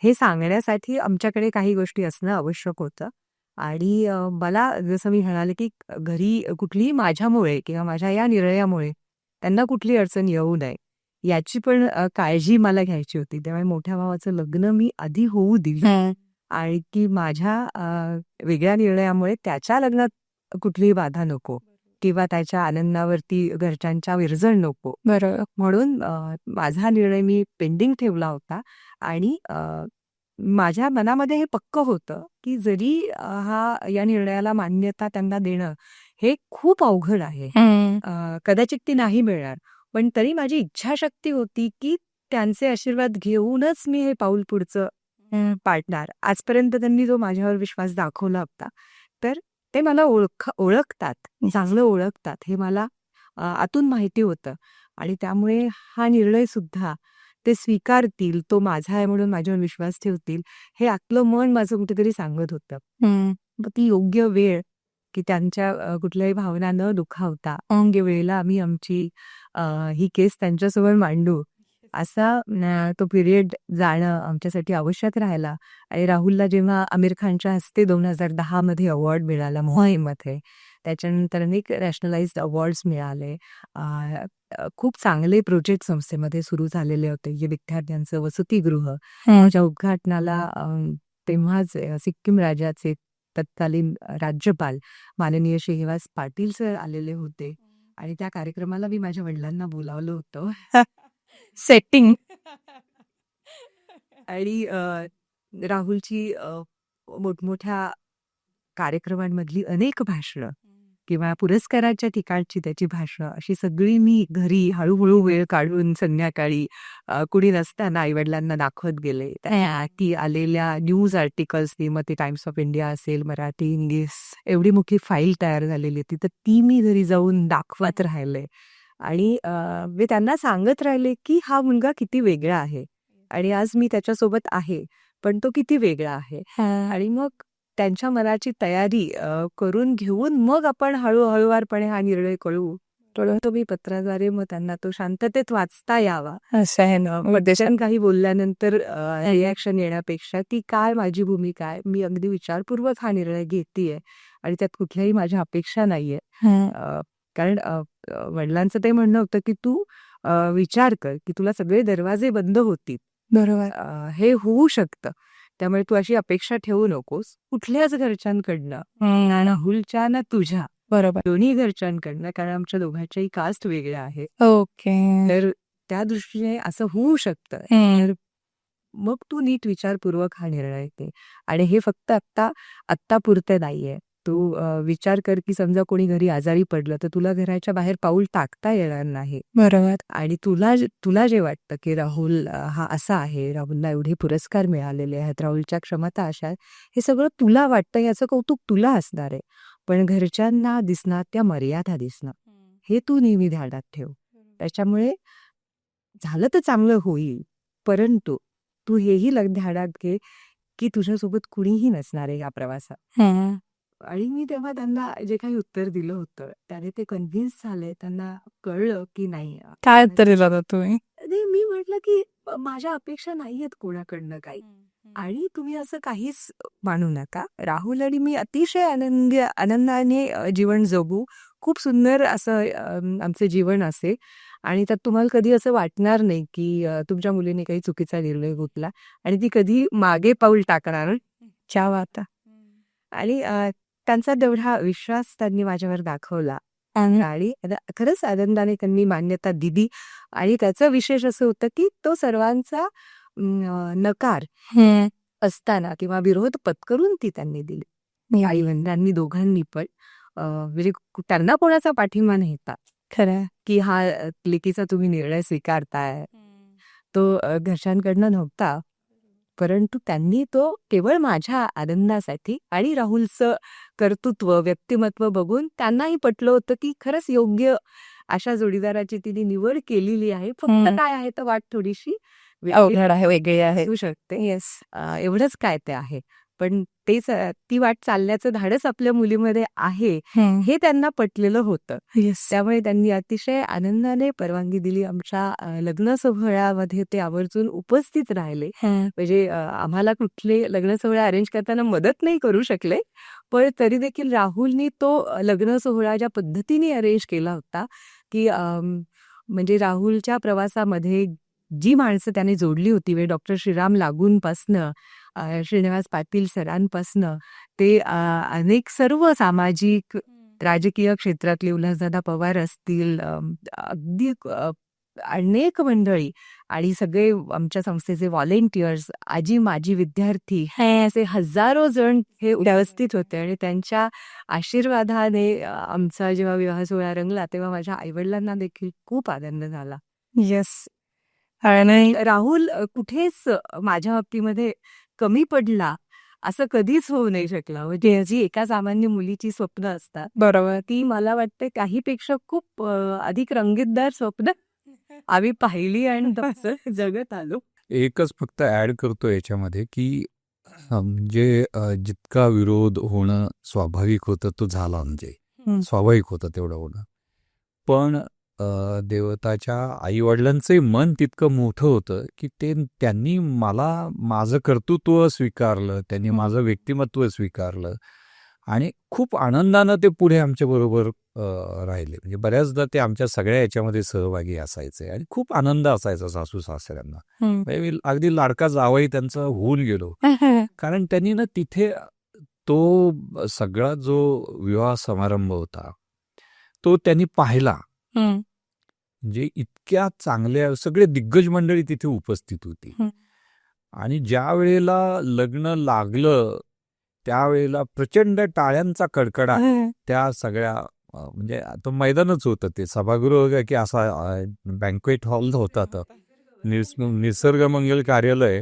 हे सांगण्यासाठी आमच्याकडे काही गोष्टी असणं आवश्यक होतं. आणि मला जसं मी म्हणाले की घरी कुठलीही माझ्यामुळे किंवा माझ्या या निर्णयामुळे त्यांना कुठली अडचण येऊ नये याची पण काळजी मला घ्यायची होती. त्यामुळे मोठ्या भावाचं लग्न मी आधी होऊ दिलं आणि की माझ्या वेगळ्या निर्णयामुळे त्याच्या लग्नात कुठलीही बाधा नको किंवा त्याच्या आनंदावरती घरच्यांच्या विरजण नको. बरोबर. म्हणून माझा निर्णय मी पेंडिंग ठेवला होता. आणि माझ्या मनामध्ये हे पक्क होतं की जरी या निर्णयाला मान्यता त्यांना देणं हे खूप अवघड आहे, कदाचित ती नाही मिळणार, पण तरी माझी इच्छाशक्ती होती की त्यांचे आशीर्वाद घेऊनच मी हे पाऊल पुढचं पाडणार. आजपर्यंत त्यांनी जो माझ्यावर विश्वास दाखवला होता तर ते मला ओळखतात, चांगलं ओळखतात हे मला आतून माहिती होतं. आणि त्यामुळे हा निर्णय सुद्धा ते स्वीकारतील, तो माझा आहे म्हणून माझ्यावर विश्वास ठेवतील हे आतलं मन माझं कुठेतरी सांगत होतं. ती योग्य वेळ की त्यांच्या कुठल्याही भावना न दुखावता योग्य वेळेला आम्ही आमची ही केस त्यांच्यासमोर मांडू असा तो पिरियड जाणं आमच्यासाठी आवश्यक राहिला. आणि राहुलला जेव्हा आमिर खानच्या हस्ते 2010 मध्ये अवॉर्ड मिळाला मोहीममध्ये, त्याच्यानंतर अनेक नॅशनलाइज्ड अवॉर्ड्स मिळाले. खूप चांगले प्रोजेक्ट संस्थेमध्ये सुरू झालेले होते. जे विद्यार्थ्यांचं वसतिगृह च्या उद्घाटनाला तेव्हाच सिक्कीम राज्याचे तत्कालीन राज्यपाल माननीय श्रीनिवास पाटील सर आलेले होते आणि त्या कार्यक्रमाला मी माझ्या वडिलांना बोलावलं होतं. सेटिंग. आणि राहुलची मोठमोठ्या कार्यक्रमांमधली अनेक भाषणं किंवा पुरस्काराच्या ठिकाणची त्याची भाषणं अशी सगळी मी घरी हळूहळू वेळ काढून संध्याकाळी कुणी नसताना आईवडिलांना दाखवत गेले. ती आलेल्या न्यूज आर्टिकल्सनी, मग ते टाइम्स ऑफ इंडिया असेल, मराठी, इंग्लिश, एवढी मोठी फाईल तयार झालेली होती तर ती मी घरी जाऊन दाखवत राहिले. आणि मी त्यांना सांगत राहिले की हा मुलगा किती वेगळा आहे आणि आज मी त्याच्यासोबत आहे पण तो किती वेगळा आहे. आणि मग त्यांच्या मनाची तयारी करून घेऊन मग आपण हळूहळूवारपणे हा निर्णय कळू तुम्ही पत्राद्वारे मग त्यांना तो शांततेत वाचता यावा. असं आहे ना. मग त्याच्यात काही बोलल्यानंतर रिॲक्शन येण्यापेक्षा की काय माझी भूमिका आहे, मी अगदी विचारपूर्वक हा निर्णय घेतेय आणि त्यात कुठल्याही माझ्या अपेक्षा नाहीये. कारण वडिलांचं ते म्हणणं होतं की तू विचार कर की तुला सगळे दरवाजे बंद होतील. बरोबर. हे होऊ शकतं. त्यामुळे तू अशी अपेक्षा ठेवू नकोस कुठल्याच घरच्यांकडनं, ना राहुलच्या ना तुझ्या, बरोबर. दोन्ही घरच्यांकडनं, कारण आमच्या दोघांच्याही कास्ट वेगळ्या आहेत. ओके. तर त्या दृष्टीने असं होऊ शकतं. तर मग तू नीट विचारपूर्वक हा निर्णय घे आणि हे फक्त आत्तापुरते नाहीये. तू विचार कर की समजा कोणी घरी आजारी पडलं तर तुला घराच्या बाहेर पाऊल टाकता येणार नाही. बरोबर. आणि तुला जे वाटतं की राहुल हा असा आहे, राहुलला एवढे पुरस्कार मिळालेले आहेत, राहुलच्या क्षमता अशा आहेत, हे सगळं तुला वाटतं, याचं कौतुक तुला असणार आहे. पण घरच्यांना दिसणार त्या मर्यादा दिसणं, हे तू नेहमी ध्यानात ठेव. त्याच्यामुळे झालं तर चांगलं होईल, परंतु तू हेही ध्यानात घे की तुझ्यासोबत कुणीही नसणार आहे या प्रवासात. आणि मी तेव्हा त्यांना जे काही उत्तर दिलं होतं त्याने ते कन्व्हिन्स झाले. त्यांना कळलं की नाही. काय उत्तर दिलं होतं तुम्ही? नाही, मी म्हटलं की माझ्या अपेक्षा नाहीयेत कोणाकडनं काही, आणि तुम्ही असं काहीच मानू नका. राहुल आणि मी अतिशय आनंदाने जीवन जगू. खूप सुंदर असं आमचं जीवन असेल आणि त्यात तुम्हाला कधी असं वाटणार नाही की तुमच्या मुलीने काही चुकीचा निर्णय घेतला आणि ती कधी मागे पाऊल टाकणार. क्या बात आहे. आणि त्यांचा तेवढा विश्वास त्यांनी माझ्यावर दाखवला आणि खरंच आनंदाने त्यांनी मान्यता दिली. आणि त्याचं विशेष असं होतं की तो सर्वांचा नकार असताना किंवा विरोध पत्करून ती त्यांनी दिली. आई वडिलांनी दोघांनी पण म्हणजे त्यांना कोणाचा पाठिंबा नव्हता खरं. की हा लेकीचा तुम्ही निर्णय स्वीकारताय, तो घरच्यांकडनं नव्हता. परंतु त्यांनी तो केवळ माझ्या आनंदासाठी आणि राहुलचं कर्तृत्व, व्यक्तिमत्व बघून त्यांनाही पटलं होतं की खरंच योग्य अशा जोडीदाराची तिने निवड केलेली आहे. फक्त काय आहे तर वाट थोडीशी अवघड आहे, वेगळी आहे. असू शकते. येस. एवढंच काय ते आहे. पण तेच ती वाट चालण्याचं धाडस आपल्या मुलीमध्ये आहे हे त्यांना पटलेलं होतं. येस. त्यामुळे त्यांनी अतिशय आनंदाने परवानगी दिली. आमच्या लग्न सोहळ्यामध्ये ते आवर्जून उपस्थित राहिले. म्हणजे आम्हाला कुठले लग्न सोहळा अरेंज करताना मदत नाही करू शकले, पण तरी देखील राहुलनी तो लग्न सोहळा ज्या पद्धतीने अरेंज केला होता की म्हणजे राहुलच्या प्रवासामध्ये जी माणसं त्याने जोडली होती, म्हणजे डॉक्टर श्रीराम लागूंपासनं श्रीनिवास पाटील सरांपासनं ते अनेक सर्व सामाजिक राजकीय क्षेत्रातले उल्हासदादा पवार असतील, अगदी अनेक मंडळी आणि सगळे आमच्या संस्थेचे व्हॉलेंटियर्स, आजी माजी विद्यार्थी, असे हजारो जण हे व्यवस्थित होते. आणि त्यांच्या आशीर्वादाने आमचा जेव्हा विवाह सोहळा रंगला तेव्हा माझ्या आईवडिलांना देखील खूप आनंद झाला. येस. आणि राहुल कुठेच माझ्या बाबतीमध्ये कमी पडला असं कधीच होऊ नाही शकलं. म्हणजे जी एका सामान्य मुलीची स्वप्न असतात, बरोबर. ती मला वाटते काहीपेक्षा खूप अधिक रंगीतदार स्वप्न आम्ही पाहिली आणि तसं जगत आलो. एकच फक्त ऍड करतो याच्यामध्ये की म्हणजे जितका विरोध होणं स्वाभाविक होतं तो झाला, म्हणजे स्वाभाविक होतं तेवढं होणं. पण देवताच्या आईवडिलांचंही मन तितकं मोठं होतं की त्यांनी मला माझं कर्तृत्व स्वीकारलं, त्यांनी माझं व्यक्तिमत्व स्वीकारलं आणि खूप आनंदानं ते पुढे आमच्या बरोबर राहिले. म्हणजे बऱ्याचदा ते आमच्या सगळ्या याच्यामध्ये सहभागी असायचे आणि खूप आनंद असायचा सासू सासऱ्यांना. म्हणजे मी अगदी लाडका जावई त्यांचा होऊन गेलो, कारण त्यांनी ना तिथे तो सगळा जो विवाह समारंभ होता तो त्यांनी पाहिला. म्हणजे इतक्या चांगल्या सगळे दिग्गज मंडळी तिथे उपस्थित होती आणि ज्या वेळेला लग्न लागलं त्यावेळेला प्रचंड टाळ्यांचा कडकडा त्या सगळ्या म्हणजे आता मैदानच होतं, ते सभागृह की असा बँक्वेट हॉल होता. निसर्गमंगल कार्यालय,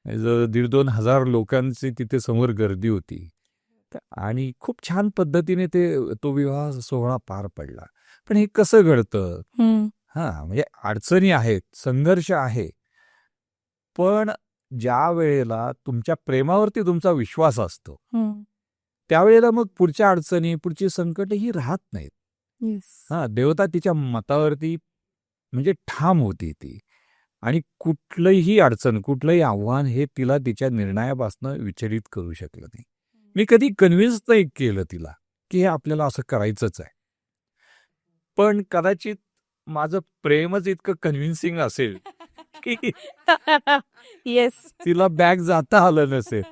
1,500-2,000 लोकांची तिथे समोर गर्दी होती आणि खूप छान पद्धतीने तो विवाह सोहळा पार पडला. पण हे कसं घडतं? म्हणजे अडचणी आहेत, संघर्ष आहे, पण ज्या वेळेला तुमच्या प्रेमावरती तुमचा विश्वास असतो त्यावेळेला मग पुढच्या अडचणी, पुढची संकट ही राहत नाहीत. देवता तिच्या मतावरती म्हणजे ठाम होती ती. आणि कुठलंही अडचण, कुठलंही आव्हान हे तिला तिच्या निर्णयापासून विचलित करू शकलं नाही. मी कधी कन्व्हिन्स नाही केलं तिला की हे आपल्याला असं करायचंच आहे. पण कदाचित माझं प्रेमच इतकं कन्व्हिन्सिंग असेल की येस. तिला बॅग जाता आलं नसेल.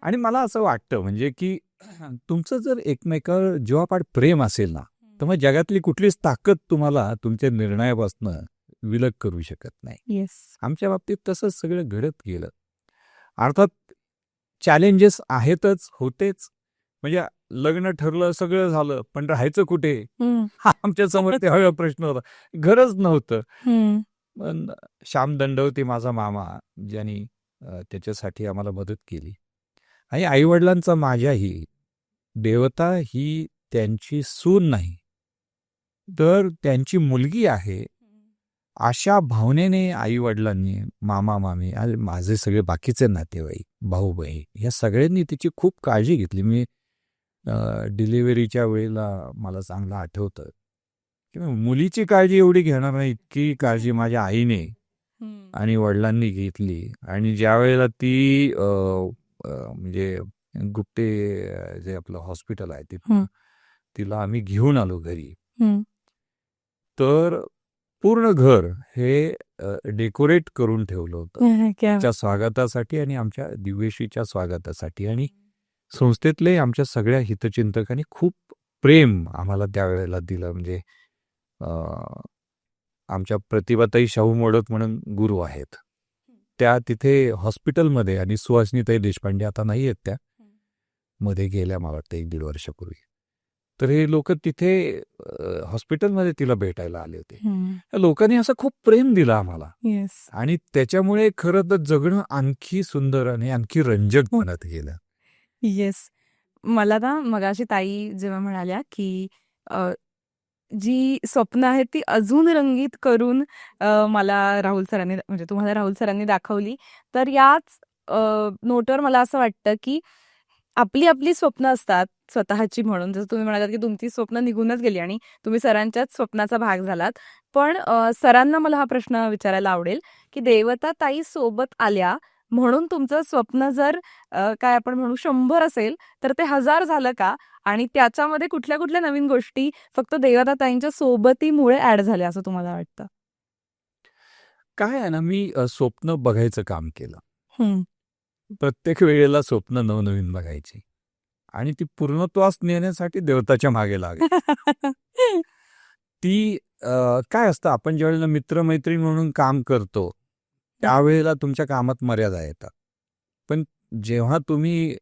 आणि मला असं वाटतं म्हणजे की तुमचं जर एकमेकावर जीवापाड प्रेम असेल ना, तर मग जगातली कुठलीच ताकद तुम्हाला तुमच्या निर्णयापासून विलग करू शकत नाही. येस. आमच्या बाबतीत तसंच सगळं घडत गेलं. अर्थात चॅलेंजेस आहेतच, होतेच. म्हणजे लग्न ठरलं, सगळं झालं, पण राहायचं कुठे? हा आमच्या समोर तेव्हा प्रश्न होता. घरच नव्हतं. पण श्याम दंडवती माझा मामा, ज्यांनी त्याच्यासाठी आम्हाला मदत केली. आणि आईवडिलांचा माझ्याही, देवता ही त्यांची सून नाही, तर त्यांची मुलगी आहे, अशा भावनेने आईवडिलांनी, मामा मामी आणि माझे सगळे बाकीचे नातेवाईक, भाऊ बहीण ह्या सगळ्यांनी तिची खूप काळजी घेतली. मी डिलिव्हरीच्या वेळेला मला चांगलं आठवतं की मुलीची काळजी एवढी घेणार नाही इतकी काळजी माझ्या आईने आणि वडिलांनी घेतली. आणि ज्या वेळेला ती म्हणजे गुप्ते जे आपलं हॉस्पिटल आहे तिथं तिला आम्ही घेऊन आलो घरी, तर पूर्ण घर हे डेकोरेट करून ठेवलं होतं त्या स्वागतासाठी आणि आमच्या दिव्येशीच्या स्वागतासाठी. आणि संस्थेतले आमच्या सगळ्या हितचिंतकांनी खूप प्रेम आम्हाला त्यावेळेला दिलं. म्हणजे आमच्या प्रतिभाताई शाहू मोडक म्हणून गुरु आहेत, त्या तिथे हॉस्पिटलमध्ये, आणि सुहासिनीताई देशपांडे आता नाही आहेत, त्या मध्ये गेल्या मला वाटतं 1-1.5 वर्षापूर्वी. तर हे लोक तिथे हॉस्पिटलमध्ये तिला भेटायला आले होते. त्या लोकांनी असं खूप प्रेम दिलं आम्हाला. आणि त्याच्यामुळे खरं तर जगणं आणखी सुंदर आणि आणखी रंजक बनत गेलं. येस. मला ना मगाशी ताई जेव्हा म्हणाल्या की जी स्वप्न आहेत ती अजून रंगीत करून मला राहुल सरांनी, म्हणजे तुम्हाला राहुल सरांनी दाखवली, तर याच नोटवर मला असं वाटतं की आपली आपली स्वप्न असतात स्वतःची, म्हणून जसं तुम्ही म्हणालात की तुमची स्वप्न निघूनच गेली आणि तुम्ही सरांच्याच स्वप्नाचा भाग झालात. पण सरांना मला हा प्रश्न विचारायला आवडेल की देवता ताई सोबत आल्या म्हणून तुमचं स्वप्न जर काय आपण म्हणू 100 असेल तर ते 1000 झालं का? आणि त्याच्यामध्ये कुठल्या कुठल्या नवीन गोष्टी फक्त देवता ताईंच्या सोबतीमुळे ऍड झाल्या असं तुम्हाला वाटतं? काय आहे ना, मी स्वप्न बघायचं काम केलं. प्रत्येक वेळेला स्वप्न नवनवीन बघायची आणि ती पूर्णत्वास नेण्यासाठी देवताच्या मागे लागायची. ती काय असतं, आपण ज्यावेळेला मित्रमैत्रीण म्हणून काम करतो त्यावेळेला तुमच्या कामात मर्यादा येतात, पण जेव्हा तुम्ही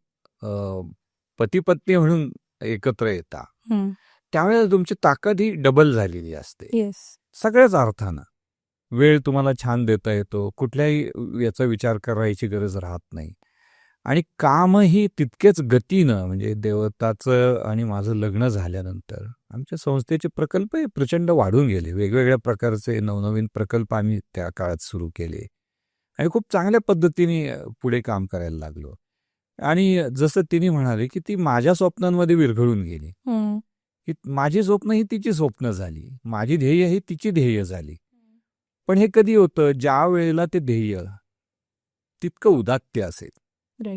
पती पत्नी म्हणून एकत्र येता त्यावेळेला तुमची ताकद ही डबल झालेली असते. सगळ्याच अर्थानं वेळ तुम्हाला छान देता येतो, कुठल्याही याचा विचार करायची गरज राहत नाही, आणि कामही तितकेच गतीनं. म्हणजे देवताचं आणि माझं लग्न झाल्यानंतर आमच्या संस्थेचे प्रकल्प प्रचंड वाढून गेले. वेगवेगळ्या प्रकारचे नवनवीन प्रकल्प आम्ही त्या काळात सुरू केले आणि खूप चांगल्या पद्धतीने पुढे काम करायला लागलो. आणि जसं तिने म्हणाले की ती माझ्या स्वप्नांमध्ये विरघळून गेली, की माझी स्वप्न ही तिची स्वप्न झाली, माझी ध्येय ही तिची ध्येय झाली. पण हे कधी होतं, ज्या वेळेला ते ध्येय तितकं उदात्त असेल,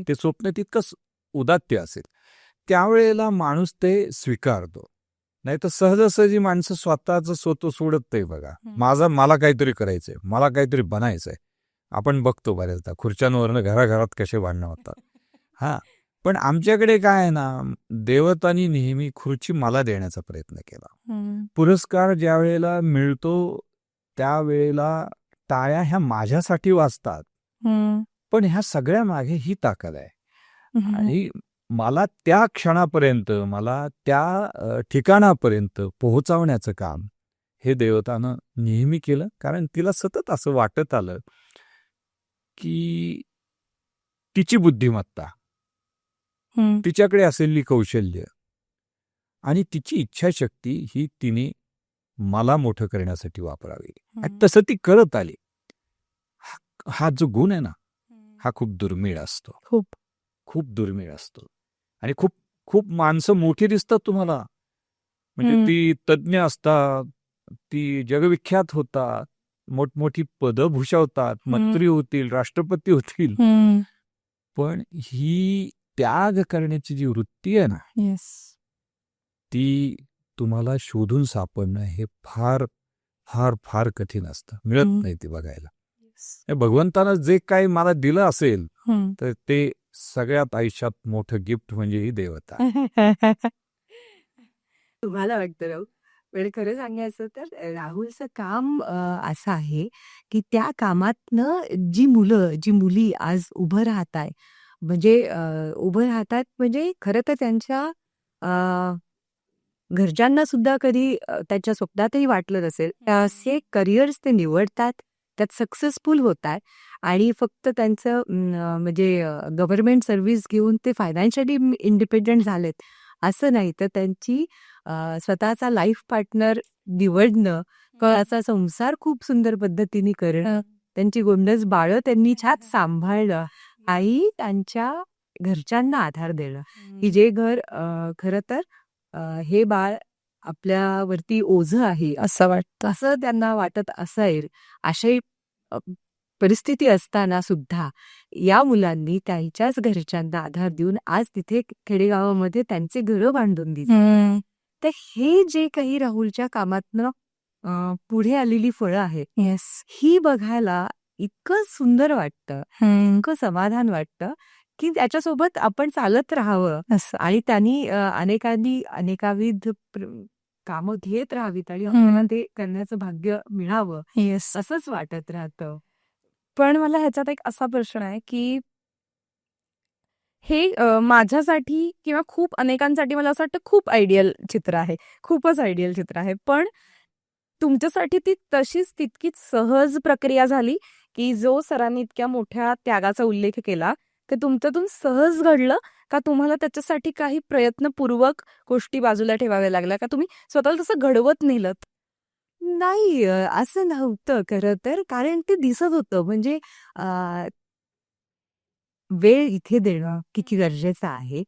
ते स्वप्न तितकं उदात्त असेल, त्यावेळेला माणूस ते स्वीकारतो. नाही तर सहजासहजी माणसं स्वतःचं स्वतः सोडत नाही. बघा, मला काहीतरी करायचंय, मला काहीतरी बनायचंय. आपण बघतो बऱ्याचदा खुर्च्यांवरनं घराघरात कसे भांडणं होतात. पण आमच्याकडे काय आहे ना, देवतांनी नेहमी खुर्ची मला देण्याचा प्रयत्न केला. पुरस्कार ज्या वेळेला मिळतो त्यावेळेला टाळ्या ह्या माझ्यासाठी वाजतात, पण ह्या सगळ्या मागे ही ताकद आहे. आणि मला त्या क्षणापर्यंत, मला त्या ठिकाणापर्यंत पोहोचवण्याचं काम हे देवतानं नेहमी केलं. कारण तिला सतत असं वाटत आलं की तिची बुद्धिमत्ता, तिच्याकडे असलेली कौशल्य आणि तिची इच्छाशक्ती ही तिने मला मोठं करण्यासाठी वापरावी, आणि तसं ती करत आली. हा जो गुण आहे ना, हा खूप दुर्मिळ असतो, खूप खूप दुर्मिळ असतो. आणि खूप खूप माणसं मोठी दिसतात तुम्हाला, म्हणजे ती तज्ज्ञ असतात, ती जगविख्यात होतात, मोठमोठी पदं भूषवतात, मंत्री होतील, राष्ट्रपती होतील. पण ही त्याग करण्याची जी वृत्ती आहे ना, ती तुम्हाला शोधून सापडणं हे फार फार फार कठीण असतं. मिळत नाही ती बघायला. भगवंतानं जे काही मला दिलं असेल तर ते सगळ्यात आयुष्यात मोठं गिफ्ट म्हणजे ही देवता. तुम्हाला वाटतं राहू, म्हणजे खरं सांगायचं तर राहुलचं काम असं आहे की त्या कामातनं जी मुली आज उभं राहताय, म्हणजे उभं राहतात, म्हणजे खरं तर त्यांच्या अ, घरच्यांना सुद्धा कधी त्यांच्या स्वप्नातही वाटलं नसेल असे करिअर्स ते निवडतात, त्यात सक्सेसफुल होतात आणि फक्त त्यांचं म्हणजे गव्हर्नमेंट सर्व्हिस घेऊन ते फायनान्शियली इंडिपेंडंट झालेत असं नाही, तर त्यांची स्वतःचा लाईफ पार्टनर निवडणं, कळाचा संसार खूप सुंदर पद्धतीने करणं, त्यांची गोंडस बाळं त्यांनी छान सांभाळणं आणि त्यांच्या घरच्यांना आधार देणं, की जे घर खरं तर हे बाळ आपल्यावरती ओझं आहे असं वाटतं, असं त्यांना वाटत असेल. अशी परिस्थिती असताना सुद्धा या मुलांनी त्यांच्याच घरच्यांना आधार देऊन आज तिथे खेडेगावामध्ये त्यांचे घरं बांधून दिली. तर हे जे काही राहुलच्या कामातनं पुढे आलेली फळं आहेत, ही बघायला इतकं सुंदर वाटतं, इतकं समाधान वाटतं की त्याच्यासोबत आपण चालत राहावं आणि त्यांनी अनेकाविध कामं घेत राहावीत आणि आपल्याला ते करण्याचं भाग्य मिळावं असंच वाटत राहतं. पण मला ह्याच्यात एक असा प्रश्न आहे की हे माझ्यासाठी किंवा खूप अनेकांसाठी मला असं वाटतं खूप आयडियल चित्र आहे, खूपच आयडियल चित्र आहे. पण तुमच्यासाठी ती तशीच तितकीच सहज प्रक्रिया झाली की जो सरांनी इतक्या मोठ्या त्यागाचा उल्लेख केला ते तुमच्यातून सहज घडलं का तुम्हाला त्याच्यासाठी काही प्रयत्नपूर्वक गोष्टी बाजूला ठेवाव्या लागल्या का तुम्ही स्वतःला तसं घडवत नेलत? नाही, असं नव्हतं खरं तर, कारण ते दिसत होतं. म्हणजे वेळ इथे देणं किती गरजेचं आहे.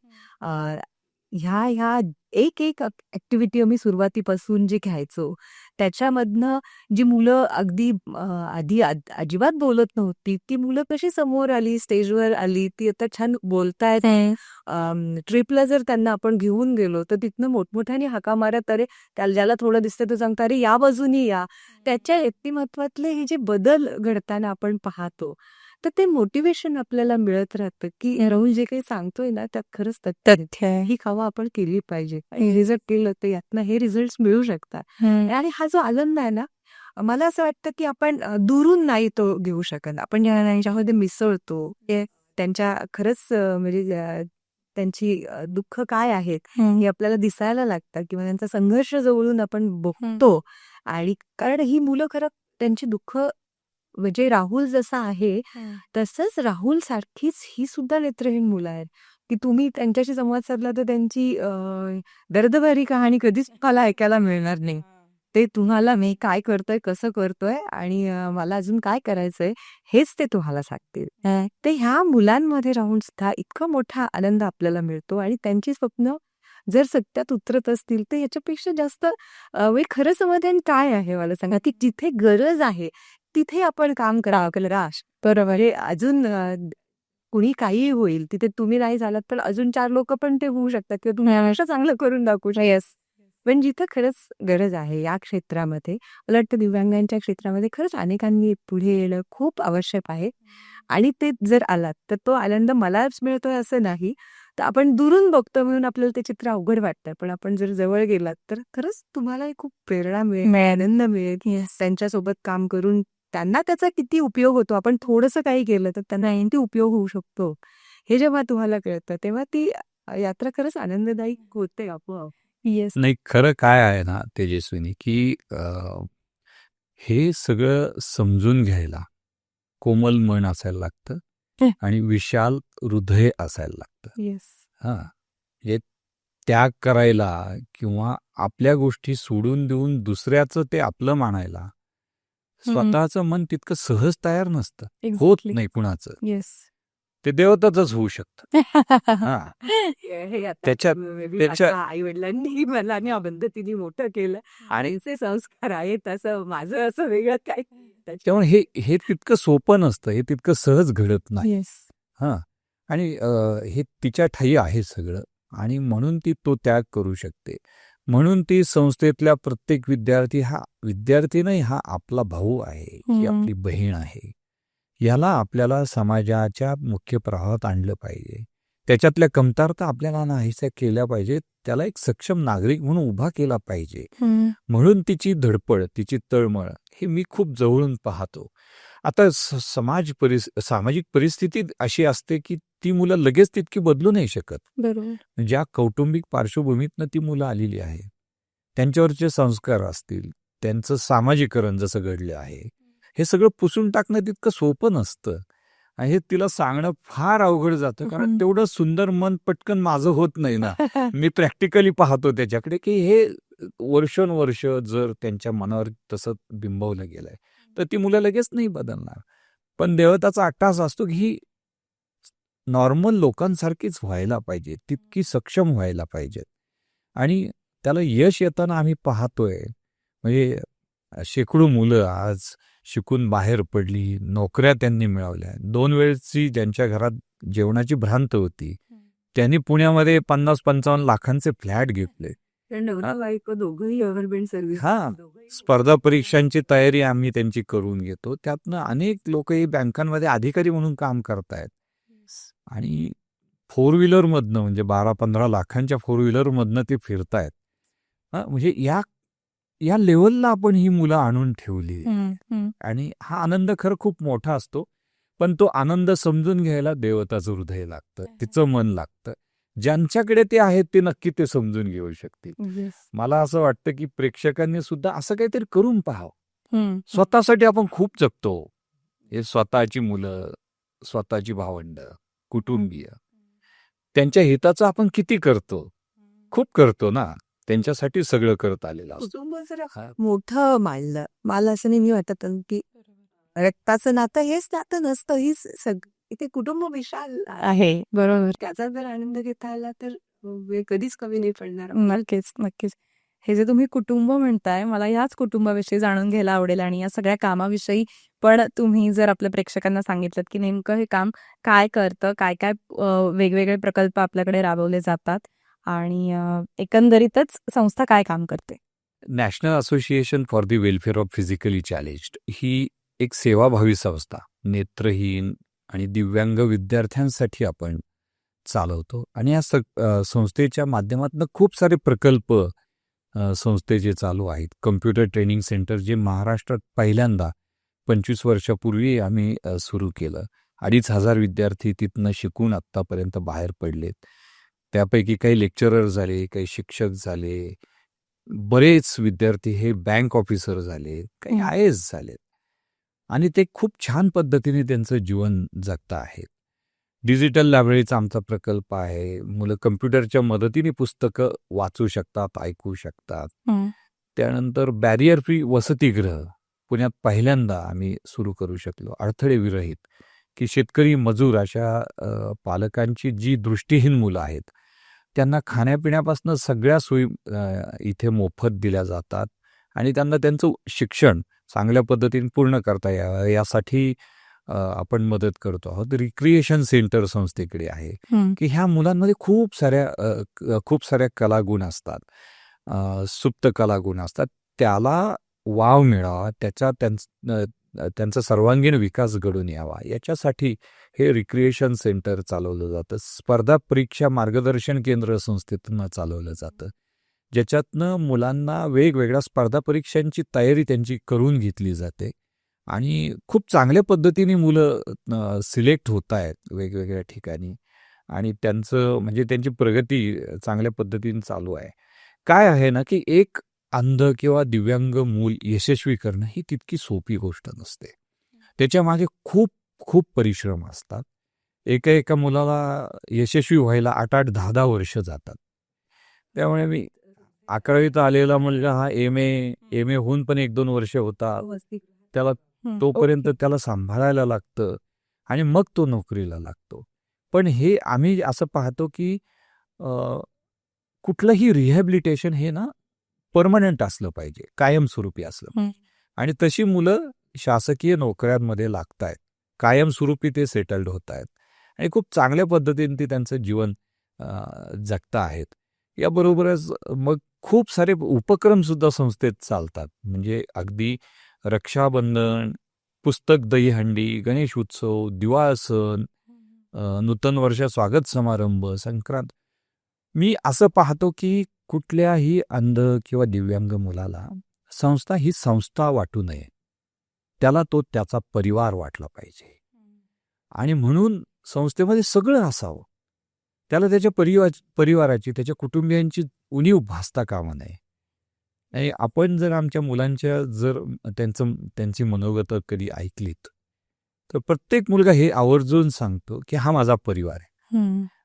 ह्या एक ऍक्टिव्हिटी आम्ही सुरुवातीपासून जे घ्यायचो त्याच्यामधनं जी मुलं अगदी आधी अजिबात बोलत नव्हती, ती मुलं कशी समोर आली, स्टेजवर आली, ती आता छान बोलतायत. ट्रिपला जर त्यांना आपण घेऊन गेलो तर तिथनं मोठमोठ्याने हाका मारत, अरे त्याला ज्याला थोडं दिसतं तो सांगतो, अरे या बाजूनी या. त्याच्या व्यक्तिमत्वातले हे जे बदल घडताना आपण पाहतो, तर ते मोटिवेशन आपल्याला मिळत राहतं की राहुल जे काही सांगतोय ना त्यात खरंच तथ्य आहे, ही कामं आपण केली पाहिजे. हे जर केलं तर यातनं हे रिझल्ट मिळू शकतात. आणि हा जो आनंद आहे ना, मला असं वाटतं की आपण दुरून नाही तो घेऊ शकत. आपण ज्यांच्यामध्ये मिसळतो त्यांच्या खरंच म्हणजे त्यांची दुःख काय आहेत हे आपल्याला दिसायला लागतं किंवा त्यांचा संघर्ष जवळून आपण बघतो. आणि कारण ही मुलं खरं त्यांची दुःख, म्हणजे राहुल जसा आहे तसंच राहुल सारखीच ही सुद्धा नेत्रहीन मुलं आहेत की तुम्ही त्यांच्याशी संवाद साधला तर त्यांची दर्दभरी कहाणी कधीच तुम्हाला ऐकायला मिळणार नाही. ते तुम्हाला मी काय करतोय, कसं करतोय आणि मला अजून काय करायचंय हेच ते तुम्हाला सांगतील. ते ह्या मुलांमध्ये राहून सुद्धा इतका मोठा आनंद आपल्याला मिळतो आणि त्यांची स्वप्न जर सत्यात उतरत असतील तर याच्यापेक्षा जास्त खरं समाधान काय आहे मला सांगा. ती जिथे गरज आहे तिथे आपण काम करावं. राश बरोबर, हे अजून कुणी काहीही होईल, तिथे तुम्ही नाही झालात पण अजून 4 लोक पण ते होऊ शकतात किंवा तुम्ही हमेशा चांगलं करून दाखवू शकता. पण जिथं खरंच गरज आहे या क्षेत्रामध्ये, मला वाटतं दिव्यांगांच्या क्षेत्रामध्ये खरंच अनेकांनी पुढे येणं खूप आवश्यक आहे. आणि ते जर आलात तर तो आनंद मलाच मिळतोय असं नाही, तर आपण दुरून बघतो म्हणून आपल्याला ते चित्र अवघड वाटतं, पण आपण जर जवळ गेलात तर खरंच तुम्हाला खूप प्रेरणा मिळेल, आनंद मिळेल. त्यांच्यासोबत काम करून त्यांना त्याचा किती उपयोग होतो, आपण थोडंसं काही केलं तर त्यांना किती उपयोग होऊ शकतो, हे जेव्हा तुम्हाला कळतं तेव्हा ती यात्रा खरंच आनंददायी होते आपोआप. येस. नाही, खरं काय आहे ना तेजस्विनी, की हे सगळं समजून घ्यायला कोमल मन असायला लागतं आणि विशाल हृदय असायला लागतं. येस. हे त्याग करायला किंवा आपल्या गोष्टी सोडून देऊन दुसऱ्याचं ते आपलं मानायला स्वतःचं मन तितकं सहज तयार नसतं, होत नाही कुणाचं. येस. ते देवताचंच होऊ शकतं. हा हे आता त्याच्यात त्याच्या आई वडिलांनी मला आणि पद्धतीने मोठं केलं आणि ते संस्कार आहेत असं माझं असं वेगळं काय त्यामुळे हे तितकं सोपं नसतं, हे तितकं सहज घडत नाही. येस. हां. आणि हे तिच्या ठायी आहे सगळं आणि म्हणून ती तो त्याग करू शकते. म्हणून ती संस्थेतल्या प्रत्येक विद्यार्थी नाही, हा आपला भाऊ आहे, ही आपली बहीण आहे. याला आपल्याला समाजाच्या मुख्य प्रवाहात आणलं पाहिजे. त्याच्यातल्या कमतरता आपल्याला नाहीशा केल्या पाहिजेत. त्याला एक सक्षम नागरिक म्हणून उभा केला पाहिजे. म्हणून तिची धडपड, तिची तळमळ हे मी खूप जवळून पाहतो. आता सामाजिक परिस्थिती अशी असते की ती मुलं लगेच तितकी बदलू नाही शकत. बरोबर. ज्या कौटुंबिक पार्श्वभूमीतनं ती मुलं आलेली आहे, त्यांच्यावरचे संस्कार असतील, त्यांचं सामाजिकरण जसं घडलं आहे, हे सगळं पुसून टाकणं तितकं सोपं नसतं. आणि हे तिला सांगणं फार अवघड जातं, कारण तेवढं सुंदर मन पटकन माझं होत नाही ना. मी प्रॅक्टिकली पाहतो त्याच्याकडे की हे वर्षोनवर्ष जर त्यांच्या मनावर तसं बिंबवलं गेलंय तर ती मुलं लगेच नाही बदलणार. पण देवताचा अट्टास असतो की ही नॉर्मल लोकांसारखीच व्हायला पाहिजे, तितकी सक्षम व्हायला पाहिजेत. आणि त्याला यश येताना आम्ही पाहतोय. म्हणजे शेकडो मुलं आज शिकून बाहेर पडली, नोकऱ्या त्यांनी मिळवल्या. 2 वेळची ज्यांच्या घरात जेवणाची भ्रांत होती, त्यांनी पुण्यामध्ये 50-55 लाखांचे फ्लॅट घेतले. नवरा बायको दोघंही गव्हर्नमेंट सर्व्हिस. हा स्पर्धा परीक्षांची तयारी आम्ही त्यांची करून घेतो. त्यातनं अनेक लोकही बँकांमध्ये अधिकारी म्हणून काम करतायत. आणि 4 व्हीलरमधनं म्हणजे 12-15 लाखांच्या 4 व्हीलरमधनं ते फिरतायत. म्हणजे या लेवलला आपण ही मुलं आणून ठेवली. आणि हा आनंद खरं खूप मोठा असतो. पण तो आनंद समजून घ्यायला देवताचं हृदय लागतं, तिचं मन लागतं. ज्यांच्याकडे ते आहेत ते नक्की ते समजून घेऊ शकतील. मला असं वाटतं की प्रेक्षकांनी सुद्धा असं काहीतरी करून पाहावं. स्वतःसाठी आपण खूप जगतो. हे स्वतःची मुलं, स्वतःची भावंड, कुटुंबीय, त्यांच्या हिताचं आपण किती करतो? खूप करतो ना. त्यांच्यासाठी सगळं करत आलेलं असतं. कुटुंब जर मोठं मानलं, मला असं नेहमी वाटत की रक्ताचं नातं हेच नातं नसतं, इथे कुटुंब विशाल आहे. बरोबर. त्याचा जर आनंद घेता आला तर वेळ कधीच कमी नाही पडणार. नक्कीच, नक्कीच. हे जे तुम्ही कुटुंब म्हणताय, मला याच कुटुंबाविषयी जाणून घ्यायला आवडेल आणि या सगळ्या कामाविषयी पण तुम्ही जर आपल्या प्रेक्षकांना सांगितलं की नेमकं हे काम काय करतं, काय काय वेगवेगळे प्रकल्प आपल्याकडे राबवले जातात आणि एकंदरीतच संस्था काय काम करते. National association for the welfare of physically challenged ही एक सेवाभावी संस्था नेत्रहीन आणि दिव्यांग विद्यार्थ्यांसाठी आपण चालवतो. आणि या संस्थेच्या माध्यमातून खूप सारे प्रकल्प संस्थेचे चालू आहेत. कम्प्युटर ट्रेनिंग सेंटर जे महाराष्ट्रात पहिल्यांदा 25 वर्षापूर्वी आम्ही सुरू केलं. 2,500 विद्यार्थी तिथनं शिकून आत्तापर्यंत बाहेर पडलेत. त्यापैकी काही लेक्चरर झाले, काही शिक्षक झाले, बरेच विद्यार्थी हे बँक ऑफिसर झाले, काही IAS झालेत. आणि ते खूप छान पद्धतीने त्यांचं जीवन जगता आहेत. डिजिटल लायब्ररीचा आमचा प्रकल्प आहे. मुलं कम्प्युटरच्या मदतीने पुस्तकं वाचू शकतात, ऐकू शकतात. त्यानंतर बॅरियर फ्री वसतिगृह पुण्यात पहिल्यांदा आम्ही सुरू करू शकलो, अडथळे विरहित, की शेतकरी मजूर अशा पालकांची जी दृष्टीहीन मुलं आहेत त्यांना खाण्यापिण्यापासून सगळ्या सोयी इथे मोफत दिल्या जातात आणि त्यांना त्यांचं शिक्षण चांगल्या पद्धतीने पूर्ण करता यावं यासाठी आपण मदत करतो आहोत. रिक्रिएशन सेंटर संस्थेकडे आहे की ह्या मुलांमध्ये खूप साऱ्या कलागुण असतात, सुप्त कलागुण असतात. त्याला वाव मिळावा, त्यांचा सर्वांगीण विकास घडून यावा याच्यासाठी हे रिक्रिएशन सेंटर चालवलं जातं. स्पर्धा परीक्षा मार्गदर्शन केंद्र संस्थेतून चालवलं जातं, ज्याच्यातनं मुलांना वेगवेगळ्या स्पर्धा परीक्षांची तयारी त्यांची करून घेतली जाते आणि खूप चांगल्या पद्धतीने मुलं सिलेक्ट होत आहेत वेगवेगळ्या ठिकाणी आणि त्यांची प्रगती चांगल्या पद्धतीने चालू आहे. काय आहे ना की एक अंध किंवा दिव्यांग मूल यशस्वी करणं ही तितकी सोपी गोष्ट नसते. त्याच्यामागे खूप खूप परिश्रम असतात. एका मुलाला यशस्वी व्हायला 8-8, 10-10 वर्ष जातात. त्यामुळे मी 11वीत आलेला मुलगा हा MA होऊन पण 1-2 वर्ष होता. त्याला तोपर्यंत त्याला सांभाळायला लागतं आणि मग तो नोकरीला लागतो. पण हे आम्ही असं पाहतो की अ, कुठलंही रिहॅबिलिटेशन हे ना परमनंट असलं पाहिजे, कायमस्वरूपी असलं पाहिजे. आणि तशी मुलं शासकीय नोकऱ्यांमध्ये लागतायत, कायमस्वरूपी ते सेटल्ड होत आहेत आणि खूप चांगल्या पद्धतीने ते त्यांचं जीवन जगता आहेत. याबरोबरच मग खूप सारे उपक्रम सुद्धा संस्थेत चालतात. म्हणजे अगदी रक्षाबंधन, पुस्तक दहीहंडी, गणेश उत्सव, दिवाळ सण, नूतन वर्ष स्वागत समारंभ, संक्रांत. मी असं पाहतो की कुठल्याही अंध किंवा दिव्यांग मुलाला संस्था ही संस्था वाटू नये, त्याला तो त्याचा परिवार वाटला पाहिजे. आणि म्हणून संस्थेमध्ये सगळं असावं, त्याला त्याच्या परिवाराची, त्याच्या कुटुंबियांची उणीव भासता कामा नये. आणि आपण जर आमच्या मुलांच्या जर त्यांची मनोगत कधी ऐकलीत, तर प्रत्येक मुलगा हे आवर्जून सांगतो की हा माझा परिवार आहे.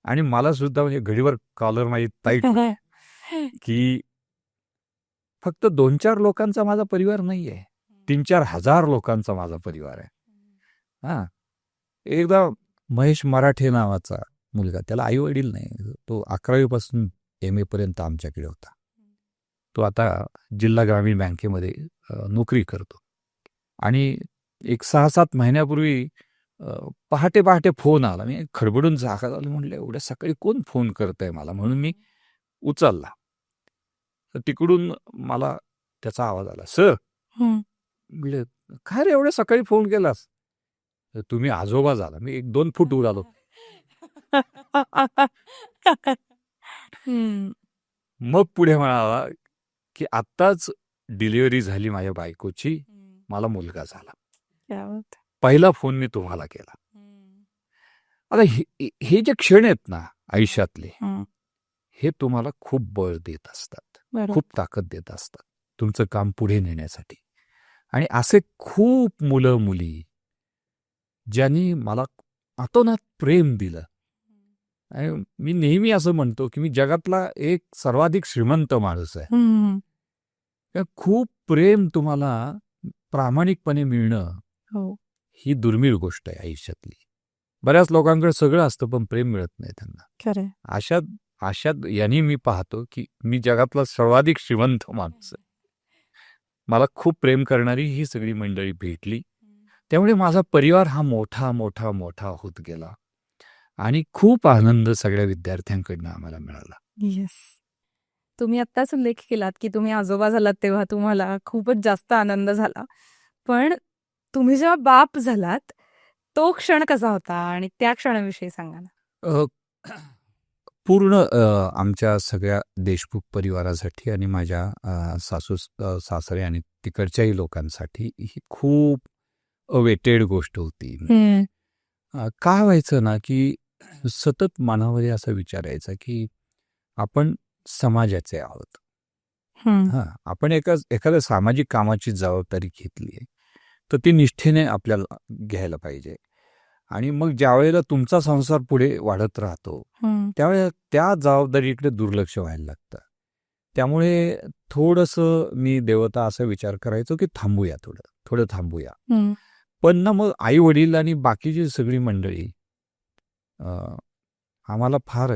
आणि मला सुद्धा म्हणजे घडीवर कॉलर माझी टाईट की फक्त 2-4 लोकांचा माझा परिवार नाहीये, 3-4 हजार लोकांचा माझा परिवार आहे. हा, एकदा महेश मराठे नावाचा मुलगा, त्याला आई वडील नाही, तो 11वी पासून MA पर्यंत आमच्याकडे होता. तो आता जिल्हा ग्रामीण बँकेमध्ये नोकरी करतो. आणि एक 6-7 महिन्यापूर्वी पहाटे पहाटे फोन आला. मी खडबडून जागा झालो, म्हटलं एवढ्या सकाळी कोण फोन करतंय मला, म्हणून मी उचलला. तर तिकडून मला त्याचा आवाज आला, सर. म्हटलं काय रे एवढ्या सकाळी फोन केलास? तर तुम्ही आजोबा झाला. मी 1-2 फूट उडालो. मग पुढे म्हणाला की आत्ताच डिलिव्हरी झाली माझ्या बायकोची, मला मुलगा झाला, पहिला फोन मी तुम्हाला केला. आता हे जे क्षण आहेत ना आयुष्यातले, हे तुम्हाला खूप बळ देत असतात, खूप ताकद देत असतात तुमचं काम पुढे नेण्यासाठी. आणि असे खूप मुलं मुली ज्यांनी मला अतोनात प्रेम दिलं. आणि मी नेहमी असं म्हणतो की मी जगातला एक सर्वाधिक श्रीमंत माणूस आहे. खूप प्रेम तुम्हाला प्रामाणिकपणे मिळणं ही दुर्मिळ गोष्ट आहे आयुष्यातली. बऱ्याच लोकांकडे सगळं असतं पण प्रेम मिळत नाही त्यांना. अशात यांनी मी पाहतो की मी जगातला सर्वाधिक श्रीमंत माणूस आहे. मला खूप प्रेम करणारी ही सगळी मंडळी भेटली, त्यामुळे माझा परिवार हा मोठा मोठा मोठा होत गेला आणि खूप आनंद सगळ्या विद्यार्थ्यांकडनं आम्हाला मिळाला. येस, तुम्ही आत्ताच उल्लेख केलात की तुम्ही आजोबा झालात तेव्हा तुम्हाला खूपच जास्त आनंद झाला. पण तुम्ही जेव्हा बाप झालात तो क्षण कसा होता आणि त्या क्षणाविषयी सांगा ना. पूर्ण आमच्या सगळ्या देशमुख परिवारासाठी आणि माझ्या सासू सासरे आणि तिकडच्याही लोकांसाठी ही खूप अवेटेड गोष्ट होती. काय व्हायचं ना की सतत मनामध्ये असं विचारायचं की आपण समाजाचे आहोत. आपण एखाद्या सामाजिक कामाची जबाबदारी घेतली आहे तर ती निष्ठेने आपल्याला घ्यायला पाहिजे. आणि मग ज्या वेळेला तुमचा संसार पुढे वाढत राहतो त्यावेळेला त्या जबाबदारीकडे दुर्लक्ष व्हायला लागतं. त्यामुळे थोडंसं मी देवता असा विचार करायचो की थांबूया, थोडं थांबूया. पण ना मग आई वडील आणि बाकीची सगळी मंडळी आम्हाला फार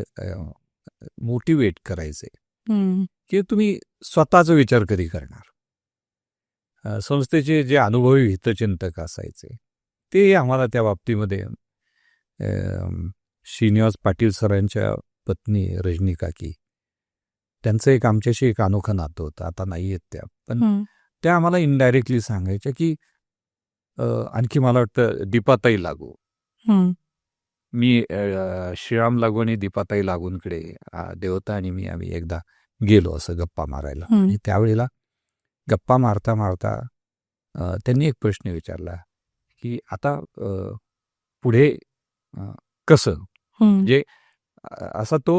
मोटिवेट करायचे की तुम्ही स्वतःचा विचार कधी करणार. संस्थेचे जे अनुभवी हितचिंतक असायचे ते आम्हाला त्या बाबतीमध्ये श्रीनिवास पाटील सरांच्या पत्नी रजनी काकी, त्यांचं एक आमच्याशी एक अनोखं नातं होतं. आता नाही आहेत त्या, पण त्या आम्हाला इनडायरेक्टली सांगायच्या की आणखी मला वाटतं दीपाताई लागू, मी श्रीराम लागू आणि दीपाताई लागूंकडे देवता आणि मी आम्ही एकदा गेलो असं गप्पा मारायला. आणि त्यावेळेला गप्पा मारता मारता त्यांनी एक प्रश्न विचारला की आता पुढे कसं, म्हणजे असा तो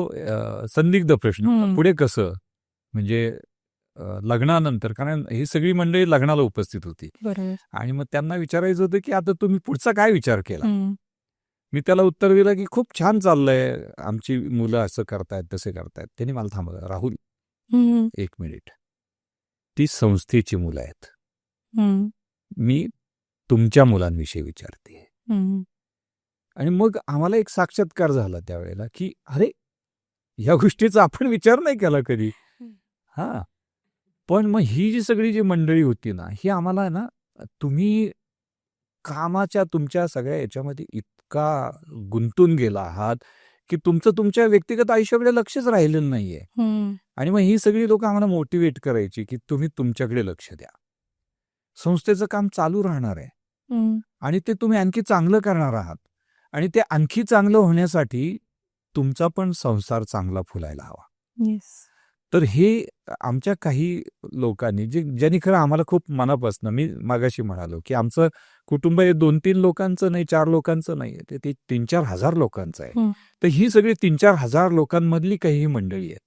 संदिग्ध प्रश्न, पुढे कसं, म्हणजे लग्नानंतर, कारण ही सगळी मंडळी लग्नाला उपस्थित होती. आणि मग त्यांना विचारायचं होतं की आता तुम्ही पुढचा काय विचार केला. मी त्याला उत्तर दिलं की खूप छान चाललंय, आमची मुलं असं करतायत तसे करतायत. त्यांनी मला थांबवलं, राहुल 1 मिनिट, ती संस्थेची मुलं आहेत, मी तुमच्या मुलांविषयी विचारते. आणि मग आम्हाला एक साक्षात्कार झाला त्यावेळेला, की अरे, ह्या गोष्टीचा आपण विचार नाही केला कधी. हां. पण मग ही जी सगळी जी मंडळी होती ना, ही आम्हाला ना, तुम्ही कामाच्या तुमच्या सगळ्या याच्यामध्ये इतका गुंतून गेला आहात, की तुमचं तुमच्या व्यक्तिगत आयुष्याकडे लक्षच राहिलेलं नाहीये. आणि मग ही सगळी लोकं आम्हाला मोटिवेट करायची, की तुम्ही तुमच्याकडे लक्ष द्या. संस्थेचं काम चालू राहणार आहे आणि ते तुम्ही आणखी चांगलं करणार आहात आणि ते आणखी चांगलं होण्यासाठी तुमचा पण संसार चांगला फुलायला हवा. तर हे आमच्या काही लोकांनी ज्यांनी खरं आम्हाला खूप मनापासून, मी मागाशी म्हणालो, की आमचं कुटुंब हे 2-3 लोकांचं नाही, 4 लोकांचं नाही, ते 3-4 हजार लोकांचं आहे. तर ही सगळी 3-4 हजार लोकांमधली काही ही मंडळी आहेत,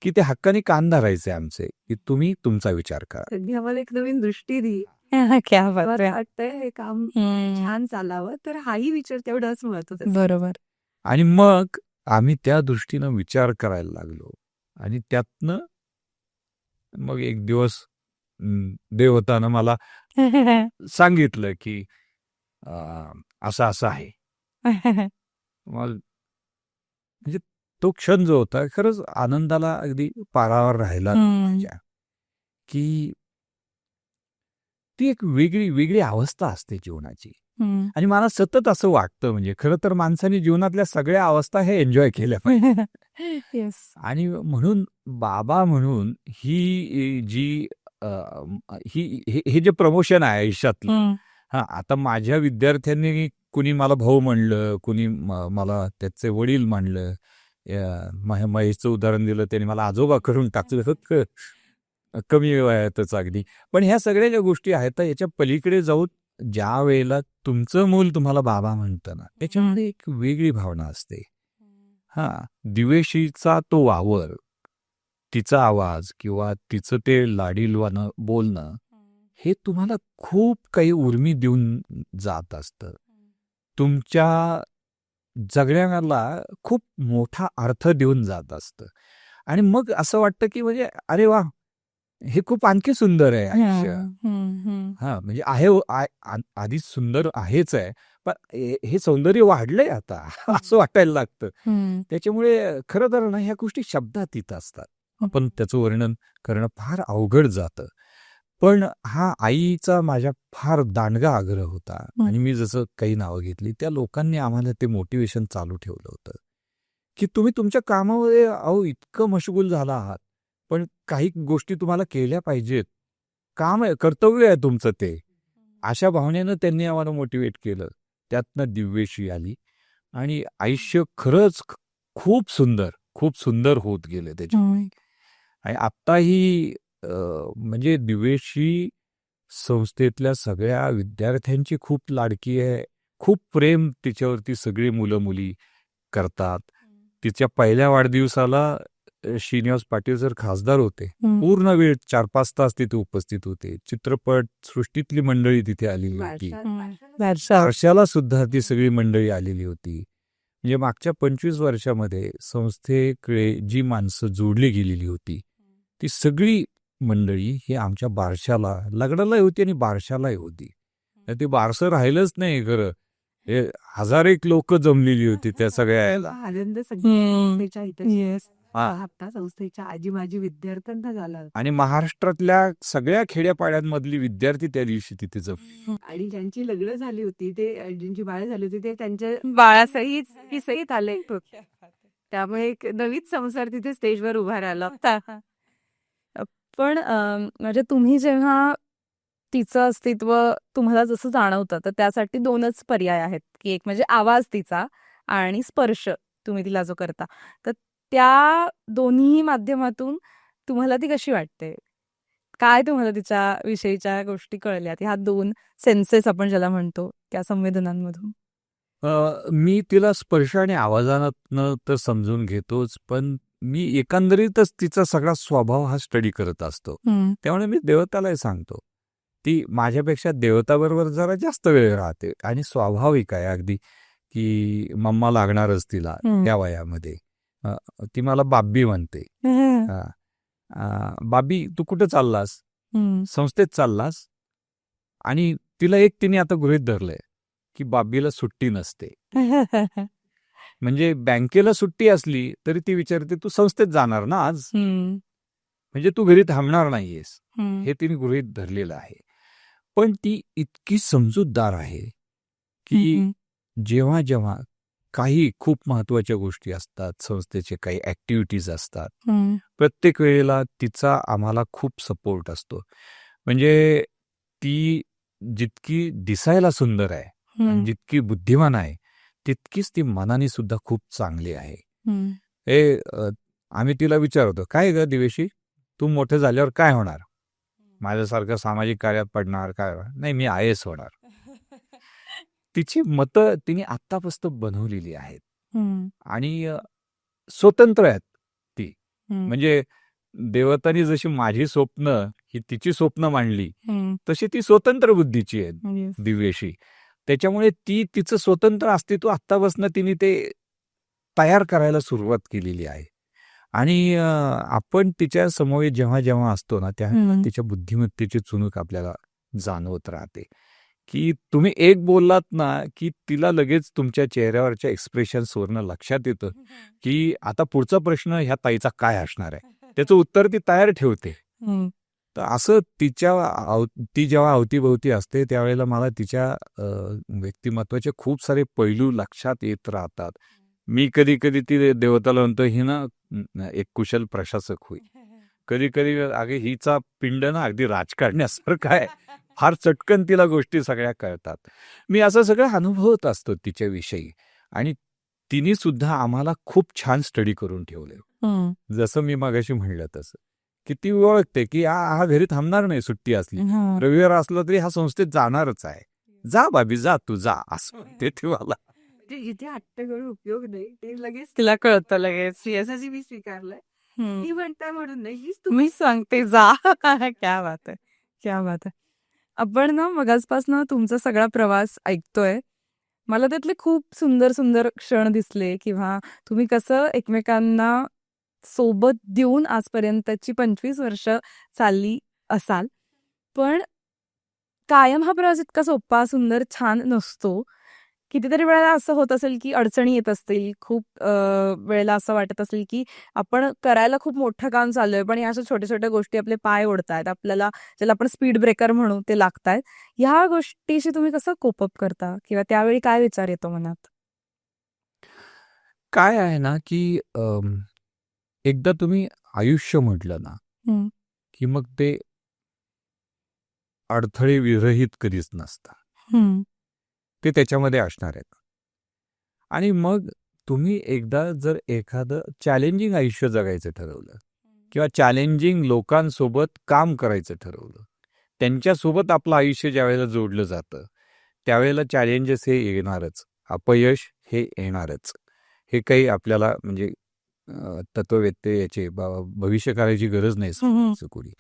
की ते हक्काने कान धरायचे आमचे, की तुम्ही तुमचा विचार करा. त्यांनी आम्हाला एक नवीन दृष्टी दिली. क्या बात मला आहे. वाटतंय हे काम छान चालावं, तर हाही विचार तेवढाच महत्वाचा. बरोबर. आणि मग आम्ही त्या दृष्टीनं विचार करायला लागलो आणि त्यातनं मग एक दिवस देवतानं मला सांगितलं, की असं असं आहे. म्हणजे तो क्षण जो होता खरंच आनंदाला अगदी पारावर राहिला माझ्या, की ती एक वेगळी वेगळी अवस्था असते जीवनाची. आणि मला सतत असं वाटतं, म्हणजे खरं तर माणसाने जीवनातल्या सगळ्या अवस्था हे एन्जॉय केल्या पाहिजे. येस. आणि म्हणून बाबा म्हणून ही जी हे जे प्रमोशन आहे आयुष्यातलं, हा, आता माझ्या विद्यार्थ्यांनी कुणी मला भाऊ म्हणलं, कुणी मला त्याचे वडील म्हणलं, महेशचं उदाहरण दिलं, त्यांनी मला आजोबा करून टाकलं कमी वयातच अगदी. पण ह्या सगळ्या ज्या गोष्टी आहेत तर याच्या पलीकडे जाऊन ज्या वेळेला तुमचं मूल तुम्हाला बाबा म्हणतं ना, त्याच्यामध्ये एक वेगळी भावना असते. हा, दिवेशीचा तो वावर, तिचा आवाज किंवा तिचं ते लाडीलवानं बोलणं, हे तुम्हाला खूप काही उर्मी देऊन जात असतं. तुमच्या जगण्याला खूप मोठा अर्थ देऊन जात असतं. आणि मग असं वाटतं, की म्हणजे अरे वा, हे खूप आणखी सुंदर आहे आयुष्य. हा, म्हणजे आहे आधीच सुंदर आहेच आहे, पण हे सौंदर्य वाढलंय आता असं वाटायला लागतं. त्याच्यामुळे खरं तर ना, ह्या गोष्टी शब्दातीत असतात. आपण त्याचं वर्णन करणं फार अवघड जातं. पण हा आईचा माझ्या फार दांडगा आग्रह होता. आणि मी जसं काही नावं घेतली, त्या लोकांनी आम्हाला ते मोटिवेशन चालू ठेवलं होतं, की तुम्ही तुमच्या कामामध्ये इतकं मशगूल झाला आहात, पण काही गोष्टी तुम्हाला केल्या पाहिजेत. काम आहे, कर्तव्य आहे तुमचं ते. अशा भावनेनं त्यांनी आम्हाला मोटिवेट केलं. त्यातनं दिव्येशी आली आणि आयुष्य खरंच खूप सुंदर होत गेलं त्याच्यामुळे. आणि आत्ताही म्हणजे दिव्येशी संस्थेतल्या सगळ्या विद्यार्थ्यांची खूप लाडकी आहे. खूप प्रेम तिच्यावरती सगळी मुलं मुली करतात. तिच्या पहिल्या वाढदिवसाला श्रीनिवास पाटील सर खासदार होते. पूर्ण वेळ 4-5 तास तिथे उपस्थित होते. चित्रपट सृष्टीतली मंडळी तिथे आलेली होती. वर्षाला सुद्धा ती सगळी मंडळी आलेली होती. म्हणजे मागच्या 25 वर्षामध्ये संस्थेकडे जी माणसं जोडली गेलेली होती, ती सगळी मंडळी ही आमच्या बारशाला, लग्नालाही होती आणि बारशालाही होती. ते बारसं राहिलंच नाही खरं. हे 1000 लोक जमलेली होती त्या सगळ्या याला. आनंद संस्थेच्या इथे आता संस्थेच्या आजी माजी विद्यार्थ्यांना झाला. आणि महाराष्ट्रातल्या सगळ्या खेड्यापाड्यांमधली विद्यार्थी त्या दिवशी तिथे जमले. आणि ज्यांची लग्न झाली होती, ते ज्यांची बाळ झाली होती, ते त्यांच्या बाळासहित आले. त्यामुळे एक नवीच संसार तिथे स्टेजवर उभा राहिला. पण म्हणजे तुम्ही जेव्हा तिचं अस्तित्व तुम्हाला जसं जाणवतं, तर त्यासाठी 2च पर्याय आहेत, की एक म्हणजे आवाज तिचा आणि स्पर्श तुम्ही तिला जो करता. तर त्या दोन्ही माध्यमातून तुम्हाला ती कशी वाटते? काय तुम्हाला तिच्या विषयीच्या गोष्टी कळल्यात? ह्या 2 सेन्सेस आपण ज्याला म्हणतो, त्या संवेदनांमधून? मी तिला स्पर्श आणि आवाजानं तर समजून घेतोच, पण मी एकंदरीतच तिचा सगळा स्वभाव हा स्टडी करत असतो. त्यामुळे मी देवतालाही सांगतो, ती माझ्यापेक्षा देवताबरोबर जरा जास्त वेळ राहते आणि स्वाभाविक आहे अगदी, की मम्मा लागणारच तिला त्या वयामध्ये. ती मला बाब्बी म्हणते. बाबी, तू कुठं चाललास? संस्थेत चाललास? आणि तिला एक तिने आता गृहीत धरलंय, की बाबीला सुट्टी नसते. म्हणजे बँकेला सुट्टी असली तरी ती विचारते, तू संस्थेत जाणार ना आज, म्हणजे तू घरी थांबणार नाहीयेस. हे तिने गृहीत धरलेलं आहे. पण ती इतकी समजूतदार आहे की जेव्हा जेव्हा काही खूप महत्वाच्या गोष्टी असतात, संस्थेचे काही ऍक्टिव्हिटीज असतात, प्रत्येक वेळेला तिचा आम्हाला खूप सपोर्ट असतो. म्हणजे ती जितकी दिसायला सुंदर आहे आणि जितकी बुद्धिमान आहे, तितकीच ती मनाने सुद्धा खूप चांगली आहे. आम्ही तिला विचारतो, काय ग दिवेशी, तू मोठे झाल्यावर काय होणार? माझ्यासारखं सामाजिक कार्यात पडणार काय? नाही, मी IAS होणार. तिची मतं तिने आत्तापासून बनवलेली आहेत आणि स्वतंत्र आहेत ती. म्हणजे देवतानी जशी माझी स्वप्न ही तिची स्वप्न मांडली, तशी ती स्वतंत्र बुद्धीची आहे दिव्यशी. त्याच्यामुळे ती तिचं स्वतंत्र अस्तित्व आत्तापासून तिने ते तयार करायला सुरुवात केलेली आहे. आणि आपण तिच्या समोर जेव्हा जेव्हा असतो ना, त्या तिच्या बुद्धिमत्तेची चुणूक आपल्याला जाणवत राहते. की तुम्ही एक बोललात ना, की तिला लगेच तुमच्या चेहऱ्यावरच्या एक्सप्रेशन्सवरनं लक्षात येतं की आता पुढचा प्रश्न ह्या ताईचा काय असणार आहे. त्याचं उत्तर ती तयार ठेवते. तर असं ती जेव्हा अवतीभोवती असते त्यावेळेला मला तिच्या व्यक्तिमत्वाचे खूप सारे पैलू लक्षात येत राहतात. मी कधी कधी ती देवताला म्हणतो, ही ना एक कुशल प्रशासक होईल. कधी कधी अगे हिचा पिंड ना अगदी राजकारण्यासारखा आहे, फार चटकन तिला गोष्टी सगळ्या कळतात. मी असं सगळं अनुभवत असतो तिच्याविषयी. आणि तिने सुद्धा आम्हाला खूप छान स्टडी करून ठेवले. जसं मी मागाशी म्हणलं तसं, की ती ओळखते की हा घरी थांबणार नाही सुट्टी असली, रविवार असला तरी हा संस्थेत जाणारच आहे. जा बाबी जा, तू जा, असं म्हणते ती मला. इथे हट्ट करून उपयोग नाही, ते लगेच तिला कळतं लगेच. यासाठी मी स्वीकारलंय. ही म्हणता म्हणून नाही, हीच तुम्ही सांगते जा. क्या बात आहे, क्या बात आहे. आपण ना मगाचपासून तुमचा सगळा प्रवास ऐकतोय. मला त्यातले खूप सुंदर सुंदर क्षण दिसले, किंवा तुम्ही कसं एकमेकांना सोबत देऊन आजपर्यंतची 25 वर्ष चालली असाल. पण कायम हा प्रवास इतका सोपा, सुंदर, छान नसतो. कितीतरी वेळेला असं होत असेल की अडचणी येत असतील, खूप वेळेला असं वाटत असेल की आपण करायला खूप मोठं काम चालू आहे, पण या अशा छोट्या छोट्या गोष्टी आपले पाय ओढतायत, आपल्याला ज्याला आपण स्पीड ब्रेकर म्हणू ते लागतायत. ह्या गोष्टीशी तुम्ही कसं कोप अप करता, किंवा त्यावेळी काय विचार येतो मनात? काय आहे ना, की एकदा तुम्ही आयुष्य म्हटलं ना, की मग ते अडथळे विरहित कधीच नसतात. ते त्याच्यामध्ये असणार आहेत. आणि मग तुम्ही एकदा जर एखादं चॅलेंजिंग आयुष्य जगायचं ठरवलं, किंवा चॅलेंजिंग लोकांसोबत काम करायचं ठरवलं, त्यांच्यासोबत आपलं आयुष्य ज्यावेळेला जोडलं जातं, त्यावेळेला चॅलेंजेस हे येणारच, अपयश हे येणारच. हे काही आपल्याला म्हणजे तत्ववेत्ते याचे भविष्य करायची गरज नाही कोणी.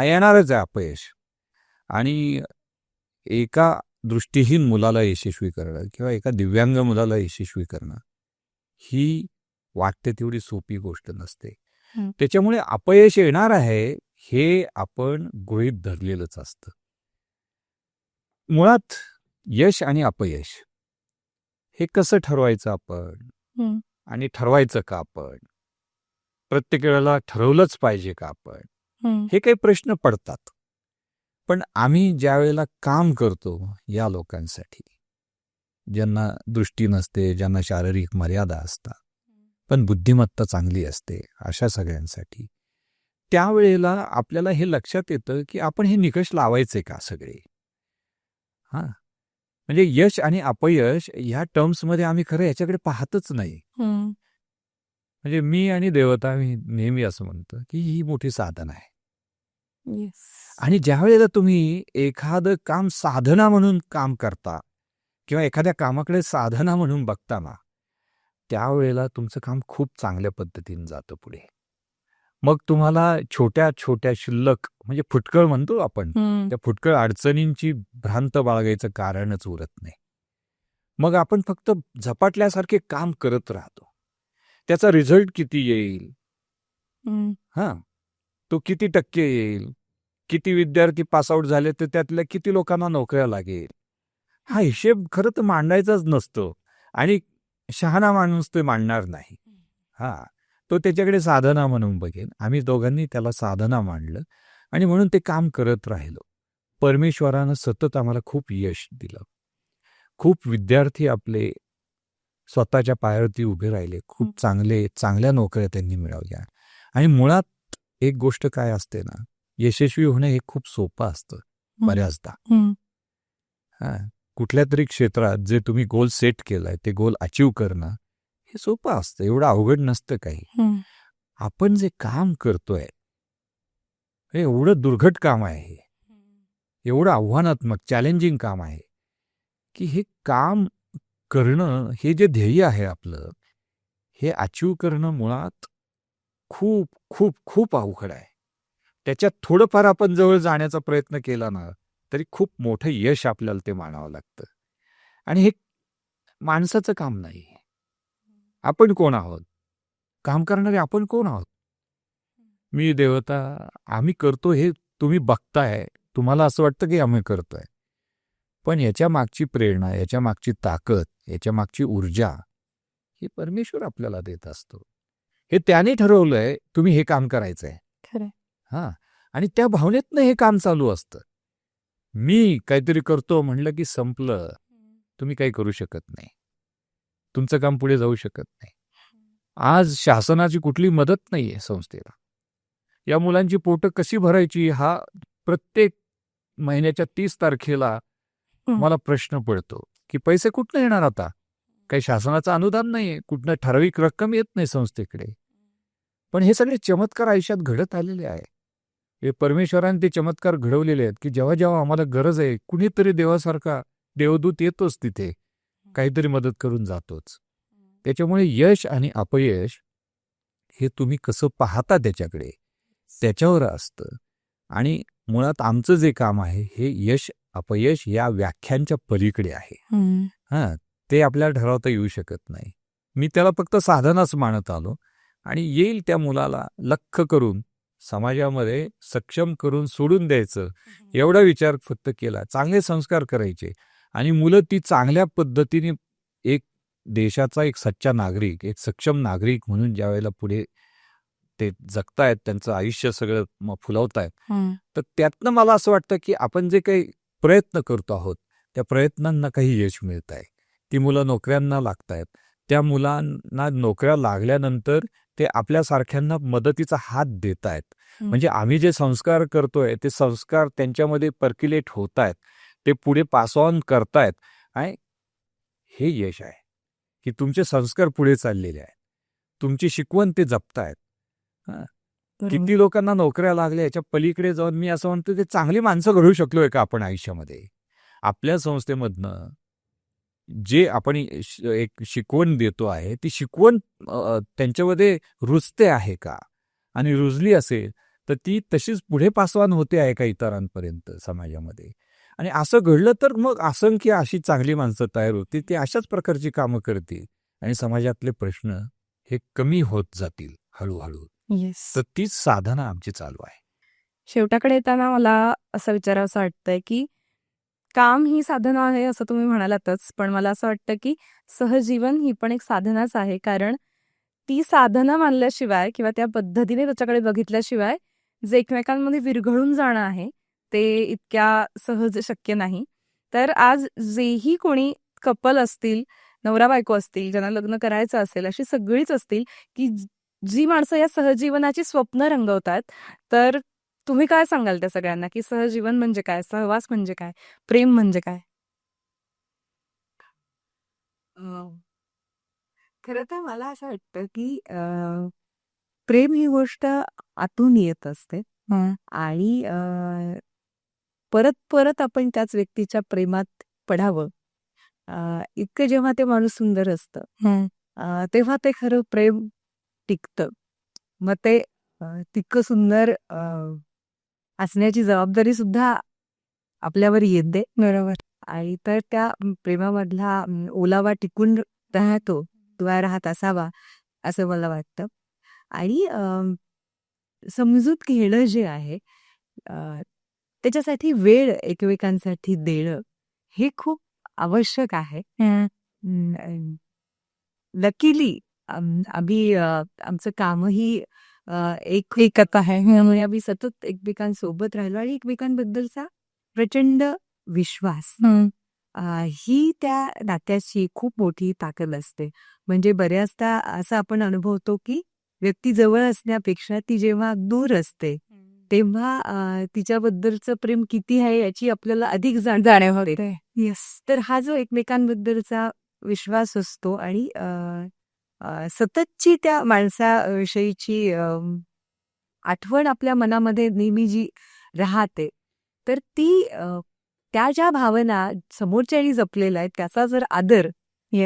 येणारच आहे अपयश. आणि एका दृष्टीहीन मुलाला यशस्वी करणं किंवा एका दिव्यांग मुलाला यशस्वी करणं ही वाटते तेवढी सोपी गोष्ट नसते. त्याच्यामुळे अपयश येणार आहे हे आपण गृहीत धरलेलंच असतं. मुळात यश आणि अपयश हे कसं ठरवायचं आपण, आणि ठरवायचं का आपण, प्रत्येक वेळेला ठरवलंच पाहिजे का आपण, हे काही प्रश्न पडतात. पण आम्ही ज्या वेळेला काम करतो या लोकांसाठी, ज्यांना दृष्टी नसते, ज्यांना शारीरिक मर्यादा असतात, पण बुद्धिमत्ता चांगली असते, अशा सगळ्यांसाठी, त्यावेळेला आपल्याला हे लक्षात येतं की आपण हे निकष लावायचे का सगळे. म्हणजे यश आणि अपयश ह्या टर्म्समध्ये आम्ही खरं याच्याकडे पाहतच नाही. म्हणजे मी आणि देवता, मी नेहमी असं म्हणतो की ही मोठी साधन आहे. आणि ज्या वेळेला तुम्ही एखादं काम साधना म्हणून काम करता, किंवा एखाद्या कामाकडे साधना म्हणून बघता ना, त्यावेळेला तुमचं काम खूप चांगल्या पद्धतीने जातं पुढे. मग तुम्हाला छोट्या छोट्या शिल्लक, म्हणजे फुटकळ म्हणतो आपण, त्या फुटकळ अडचणींची भ्रांत बाळगायचं कारणच उरत नाही. मग आपण फक्त झपाटल्यासारखे काम करत राहतो. त्याचा रिझल्ट किती येईल, तो किती टक्के येईल, किती विद्यार्थी पासआउट झाले तर त्यातल्या किती लोकांना नोकऱ्या लागेल, हा हिशेब खरं तर मांडायचाच नसतो आणि शहाणा माणूस ते मांडणार नाही. हा, तो त्याच्याकडे साधना म्हणून बघेल. आम्ही दोघांनी त्याला साधना मांडलं आणि म्हणून ते काम करत राहिलो. परमेश्वरानं सतत आम्हाला खूप यश दिलं. खूप विद्यार्थी आपले स्वतःच्या पायावरती उभे राहिले. खूप चांगल्या नोकऱ्या त्यांनी मिळवल्या. आणि मुळात एक गोष्ट काय असते ना, यशस्वी होणं हे खूप सोपं असतं बऱ्याचदा. हा, कुठल्या तरी क्षेत्रात जे तुम्ही गोल सेट केलाय ते गोल अचीव करणं हे सोपं असतं, एवढं अवघड नसतं काही. आपण जे काम करतोय हे एवढं दुर्घट काम आहे, एवढं आव्हानात्मक चॅलेंजिंग काम आहे की हे काम करणं, हे जे ध्येय आहे आपलं, हे अचीव करणं मुळात खूप खूप खूप अवघड आहे. त्याच्यात थोडंफार आपण जवळ जाण्याचा प्रयत्न केला ना तरी खूप मोठं यश आपल्याला ते मानावं लागतं. आणि हे माणसाचं काम नाही. आपण कोण आहोत? काम करणारे आपण कोण आहोत? मी देवता, आम्ही करतो हे तुम्ही बघताय, तुम्हाला असं वाटतं की आम्ही करतोय, पण याच्या मागची प्रेरणा, याच्या मागची ताकद, याच्या मागची ऊर्जा ही परमेश्वर आपल्याला देत असतो. हे त्याने ठरवलंय तुम्ही हे काम करायचंय. खरंय. हा, आणि त्या भावनेतनं हे काम चालू असतं. मी काहीतरी करतो म्हणलं की संपलं. तुम्ही काही करू शकत नाही, तुमचं काम पुढे जाऊ शकत नाही. आज शासनाची कुठली मदत नाहीये संस्थेला. या मुलांची पोटं कशी भरायची हा प्रत्येक महिन्याच्या 30 तारखेला मला प्रश्न पडतो की पैसे कुठनं येणार आता? काही शासनाचं अनुदान नाहीये, कुठनं ठराविक रक्कम येत नाही संस्थेकडे. पण हे सगळे चमत्कार आयुष्यात घडत आलेले आहे. हे परमेश्वराने ते चमत्कार घडवलेले आहेत की जेव्हा जेव्हा आम्हाला गरज आहे कुणीतरी देवासारखा देवदूत येतोच तिथे, काहीतरी मदत करून जातोच. त्याच्यामुळे यश आणि अपयश हे तुम्ही कसं पाहता त्याच्याकडे, त्याच्यावर असतं. आणि मुळात आमचं जे काम आहे हे यश अपयश या व्याख्यांच्या पलीकडे आहे. हा, ते आपल्याला ठरवता येऊ शकत नाही. मी त्याला फक्त साधनाच मानत आलो आणि येईल त्या मुलाला लख्ख करून समाजामध्ये सक्षम करून सोडून द्यायचं एवढा विचार फक्त केला. चांगले संस्कार करायचे आणि मुलं ती चांगल्या पद्धतीने एक देशाचा एक सच्चा नागरिक, एक सक्षम नागरिक म्हणून ज्या वेळेला पुढे ते जगतायत, त्यांचं आयुष्य सगळं फुलवतायत, तर त्यातनं मला असं वाटतं की आपण जे काही प्रयत्न करतो आहोत त्या प्रयत्नांना काही यश मिळत आहे. ती मुलं नोकऱ्यांना लागतायत, त्या मुलांना नोकऱ्या लागल्यानंतर ते आपल्यासारख्यांना मदतीचा हात देत आहेत. म्हणजे आम्ही जे संस्कार करतोय ते संस्कार त्यांच्यामध्ये पर्क्युलेट होत आहेत, ते पुढे पास ऑन करतायत. आणि हे यश आहे की तुमचे संस्कार पुढे चाललेले आहेत, तुमची शिकवण ते जपतायत. किती लोकांना नोकऱ्या लागल्या याच्या पलीकडे जाऊन मी असं म्हणतो ते चांगली माणसं घडू शकलोय का आपण आयुष्यामध्ये? आपल्या संस्थेमधनं जे आपण एक शिकवण देतो आहे ती शिकवण त्यांच्यामध्ये रुजते आहे का? आणि रुजली असेल तर ती तशीच पुढे पासवान होते आहे का इतरांपर्यंत समाजामध्ये? आणि असं घडलं तर मग असंख्य अशी चांगली माणसं तयार होती, ती अशाच प्रकारची कामं करतील आणि समाजातले प्रश्न हे कमी होत जातील हळूहळू. तर तीच साधना आमची चालू आहे. शेवटाकडे येताना मला असं विचारावंसं वाटतंय की काम ही साधना आहे असं तुम्ही म्हणालातच, पण मला असं वाटतं की सहजीवन ही पण एक साधनाच आहे. कारण ती साधना मानल्याशिवाय किंवा त्या पद्धतीने त्याच्याकडे बघितल्याशिवाय जे एकमेकांमध्ये विरघळून जाणं आहे ते इतक्या सहज शक्य नाही. तर आज जेही कोणी कपल असतील, नवरा बायको असतील, ज्यांना लग्न करायचं असेल, अशी सगळीच असतील की जी माणसं या सहजीवनाची स्वप्न रंगवतात, तर तुम्ही काय सांगाल त्या सगळ्यांना की सहजीवन म्हणजे काय, सहवास म्हणजे काय, प्रेम म्हणजे काय? खरं तर मला असं वाटतं की प्रेम ही गोष्ट आतून येत असते आणि परत परत आपण त्याच व्यक्तीच्या प्रेमात पडावं. इतकं जेव्हा ते माणूस सुंदर असतं तेव्हा ते खरं प्रेम टिकतं. मग ते तितकं सुंदर असण्याची जबाबदारी सुद्धा आपल्यावर येते. बरोबर. आणि तर त्या प्रेमामधला ओलावा टिकून राहतो किंवा राहत असावा असं मला वाटतं. आणि समजूत घेणं जे आहे त्याच्यासाठी वेळ एकमेकांसाठी देणं हे खूप आवश्यक आहे. लकीली आम्ही आमचं कामही एकत आहे. त्यामुळे आम्ही सतत एकमेकांसोबत राहिलो आणि एकमेकांबद्दलचा प्रचंड विश्वास ही त्या नात्याची खूप मोठी ताकद असते. म्हणजे बऱ्याचदा असं आपण अनुभवतो की व्यक्ती जवळ असण्यापेक्षा ती जेव्हा दूर असते तेव्हा तिच्याबद्दलचं प्रेम किती आहे याची आपल्याला अधिक जाणीव होते. येस. तर हा जो एकमेकांबद्दलचा विश्वास असतो आणि सततची त्या माणसाविषयीची आठवण आपल्या मनामध्ये नेहमी जी राहते, तर ती त्या ज्या भावना समोरच्यानी जपलेल्या आहेत त्याचा जर आदर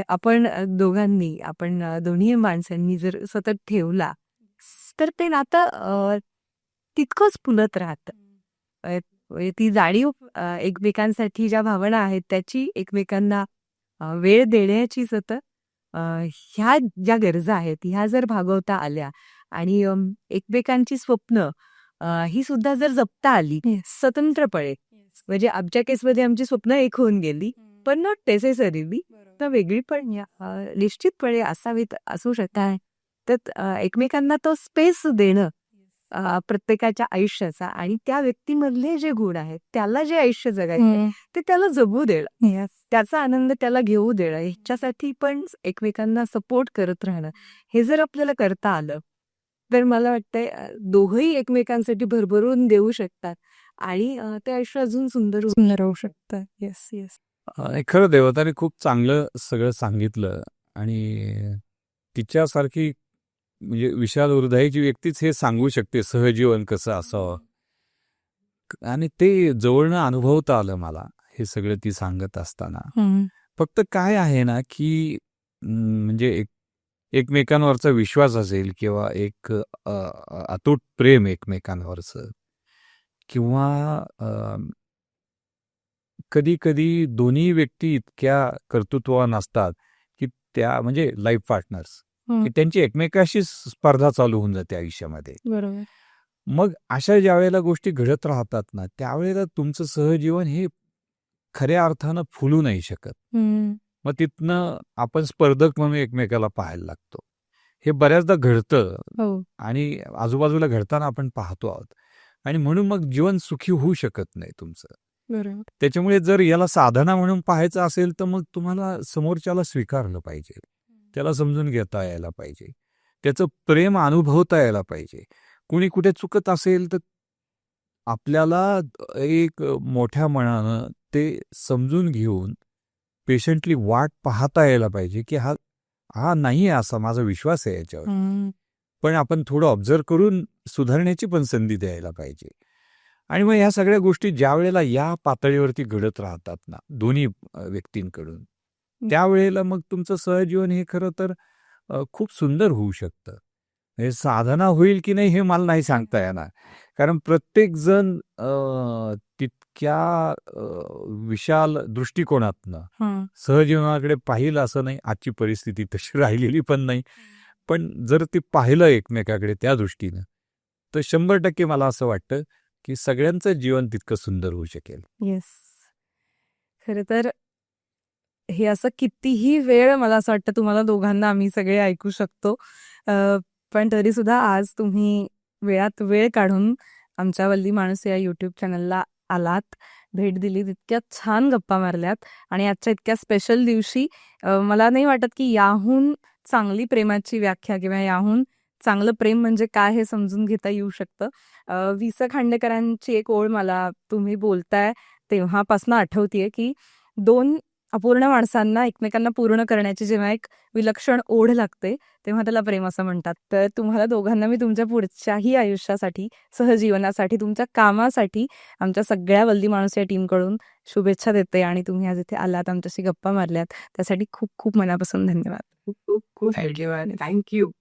आपण दोन्ही माणसांनी जर सतत ठेवला तर ते नातं तितकंच फुलत राहतं. ती जाणीव एकमेकांसाठी ज्या भावना आहेत त्याची एकमेकांना वेळ देण्याची सतत ह्या ज्या गरजा आहेत ह्या जर भागवता आल्या आणि एकमेकांची स्वप्न ही सुद्धा जर जपता आली स्वतंत्रपणे, म्हणजे आमच्या केसमध्ये आमची स्वप्न एक होऊन गेली, पण नॉट नेसेसरीली तर वेगळी पण निश्चितपणे असावीत असू शकतात. तर एकमेकांना तो स्पेस देणं प्रत्येकाच्या आयुष्याचा आणि त्या व्यक्तीमधले जे गुण आहेत त्याला जे आयुष्य जगायचं ते त्याला जगू देणं, त्याचा आनंद त्याला घेऊ देणं, ह्याच्यासाठी पण एकमेकांना सपोर्ट करत राहणं हे जर आपल्याला करता आलं तर मला वाटतंय दोघंही एकमेकांसाठी भरभरून देऊ शकतात आणि ते आयुष्य अजून सुंदर होऊ शकतं. Yes yes. खरं देवताने खूप चांगलं सगळं सांगितलं आणि तिच्यासारखी म्हणजे विशाल हृदयाची व्यक्तीच हे सांगू शकते सहजीवन कसं असावं आणि ते जवळनं अनुभवता आलं मला हे सगळं ती सांगत असताना. फक्त काय आहे ना की म्हणजे एकमेकांवरचा विश्वास असेल किंवा एक अतूट प्रेम एकमेकांवरचं किंवा कधी कधी दोन्ही व्यक्ती इतक्या कर्तृत्ववान असतात की त्या म्हणजे लाईफ पार्टनर्स की त्यांची एकमेकाशी स्पर्धा चालू होऊन जाते आयुष्यामध्ये. बरोबर. मग अशा ज्या वेळेला गोष्टी घडत राहतात ना त्यावेळेला तुमचं सहजीवन हे खऱ्या अर्थानं फुलू नाही शकत. मग तिथनं आपण स्पर्धक म्हणून एकमेकाला पाहायला लागतो. हे बऱ्याचदा घडतं आणि आजूबाजूला घडताना आपण पाहतो आहोत आणि म्हणून मग जीवन सुखी होऊ शकत नाही तुमचं. बरोबर. त्याच्यामुळे जर याला साधना म्हणून पाहायचं असेल तर मग तुम्हाला समोरच्याला स्वीकारलं पाहिजे, त्याला समजून घेता यायला पाहिजे, त्याचं प्रेम अनुभवता यायला पाहिजे. कुणी कुठे चुकत असेल तर आपल्याला एक मोठ्या मनानं ते समजून घेऊन पेशंटली वाट पाहता यायला पाहिजे की हा नाही आहे असा माझा विश्वास आहे याच्यावर, पण आपण थोडं ऑब्झर्व करून सुधारण्याची पण संधी द्यायला पाहिजे. आणि मग ह्या सगळ्या गोष्टी ज्या वेळेला या पातळीवरती घडत राहतात ना दोन्ही व्यक्तींकडून त्यावेळेला मग तुमचं सहजीवन हे खरं तर खूप सुंदर होऊ शकतं. हे साधना होईल की नाही हे मला नाही सांगता येणार, कारण प्रत्येक जण तितक्या विशाल दृष्टिकोनातनं सहजीवनाकडे पाहिलं असं नाही. आजची परिस्थिती तशी राहिलेली पण नाही, पण जर ते पाहिलं एकमेकाकडे त्या दृष्टीनं तर 100% मला असं वाटतं की सगळ्यांचं जीवन तितकं सुंदर होऊ शकेल. येस. खरं तर हे असं कितीही वेळ मला असं वाटतं तुम्हाला दोघांना आम्ही सगळे ऐकू शकतो, पण तरी सुद्धा आज तुम्ही वेळात वेळ काढून आमच्या वल्ली माणूस या यूट्यूब चॅनलला आलात, भेट दिली, इतक्या छान गप्पा मारल्यात आणि आजच्या इतक्या स्पेशल दिवशी मला नाही वाटत की याहून चांगली प्रेमाची व्याख्या किंवा याहून चांगलं प्रेम म्हणजे काय हे समजून घेता येऊ शकतं. वि. स. खांडेकरांची एक ओळ मला तुम्ही बोलताय तेव्हापासून आठवतीये की 2 अपूर्ण माणसांना एकमेकांना पूर्ण करण्याची जेव्हा एक विलक्षण ओढ लागते तेव्हा त्याला प्रेम असं म्हणतात. तर तुम्हाला दोघांना मी तुमच्या पुढच्याही आयुष्यासाठी, सहजीवनासाठी, तुमच्या कामासाठी आमच्या सगळ्या वल्ली माणूस या टीमकडून शुभेच्छा देते आणि तुम्ही आज इथे आलात, आमच्याशी गप्पा मारल्यात त्यासाठी खूप खूप मनापासून धन्यवाद. खूप खूप धन्यवाद. थँक्यू.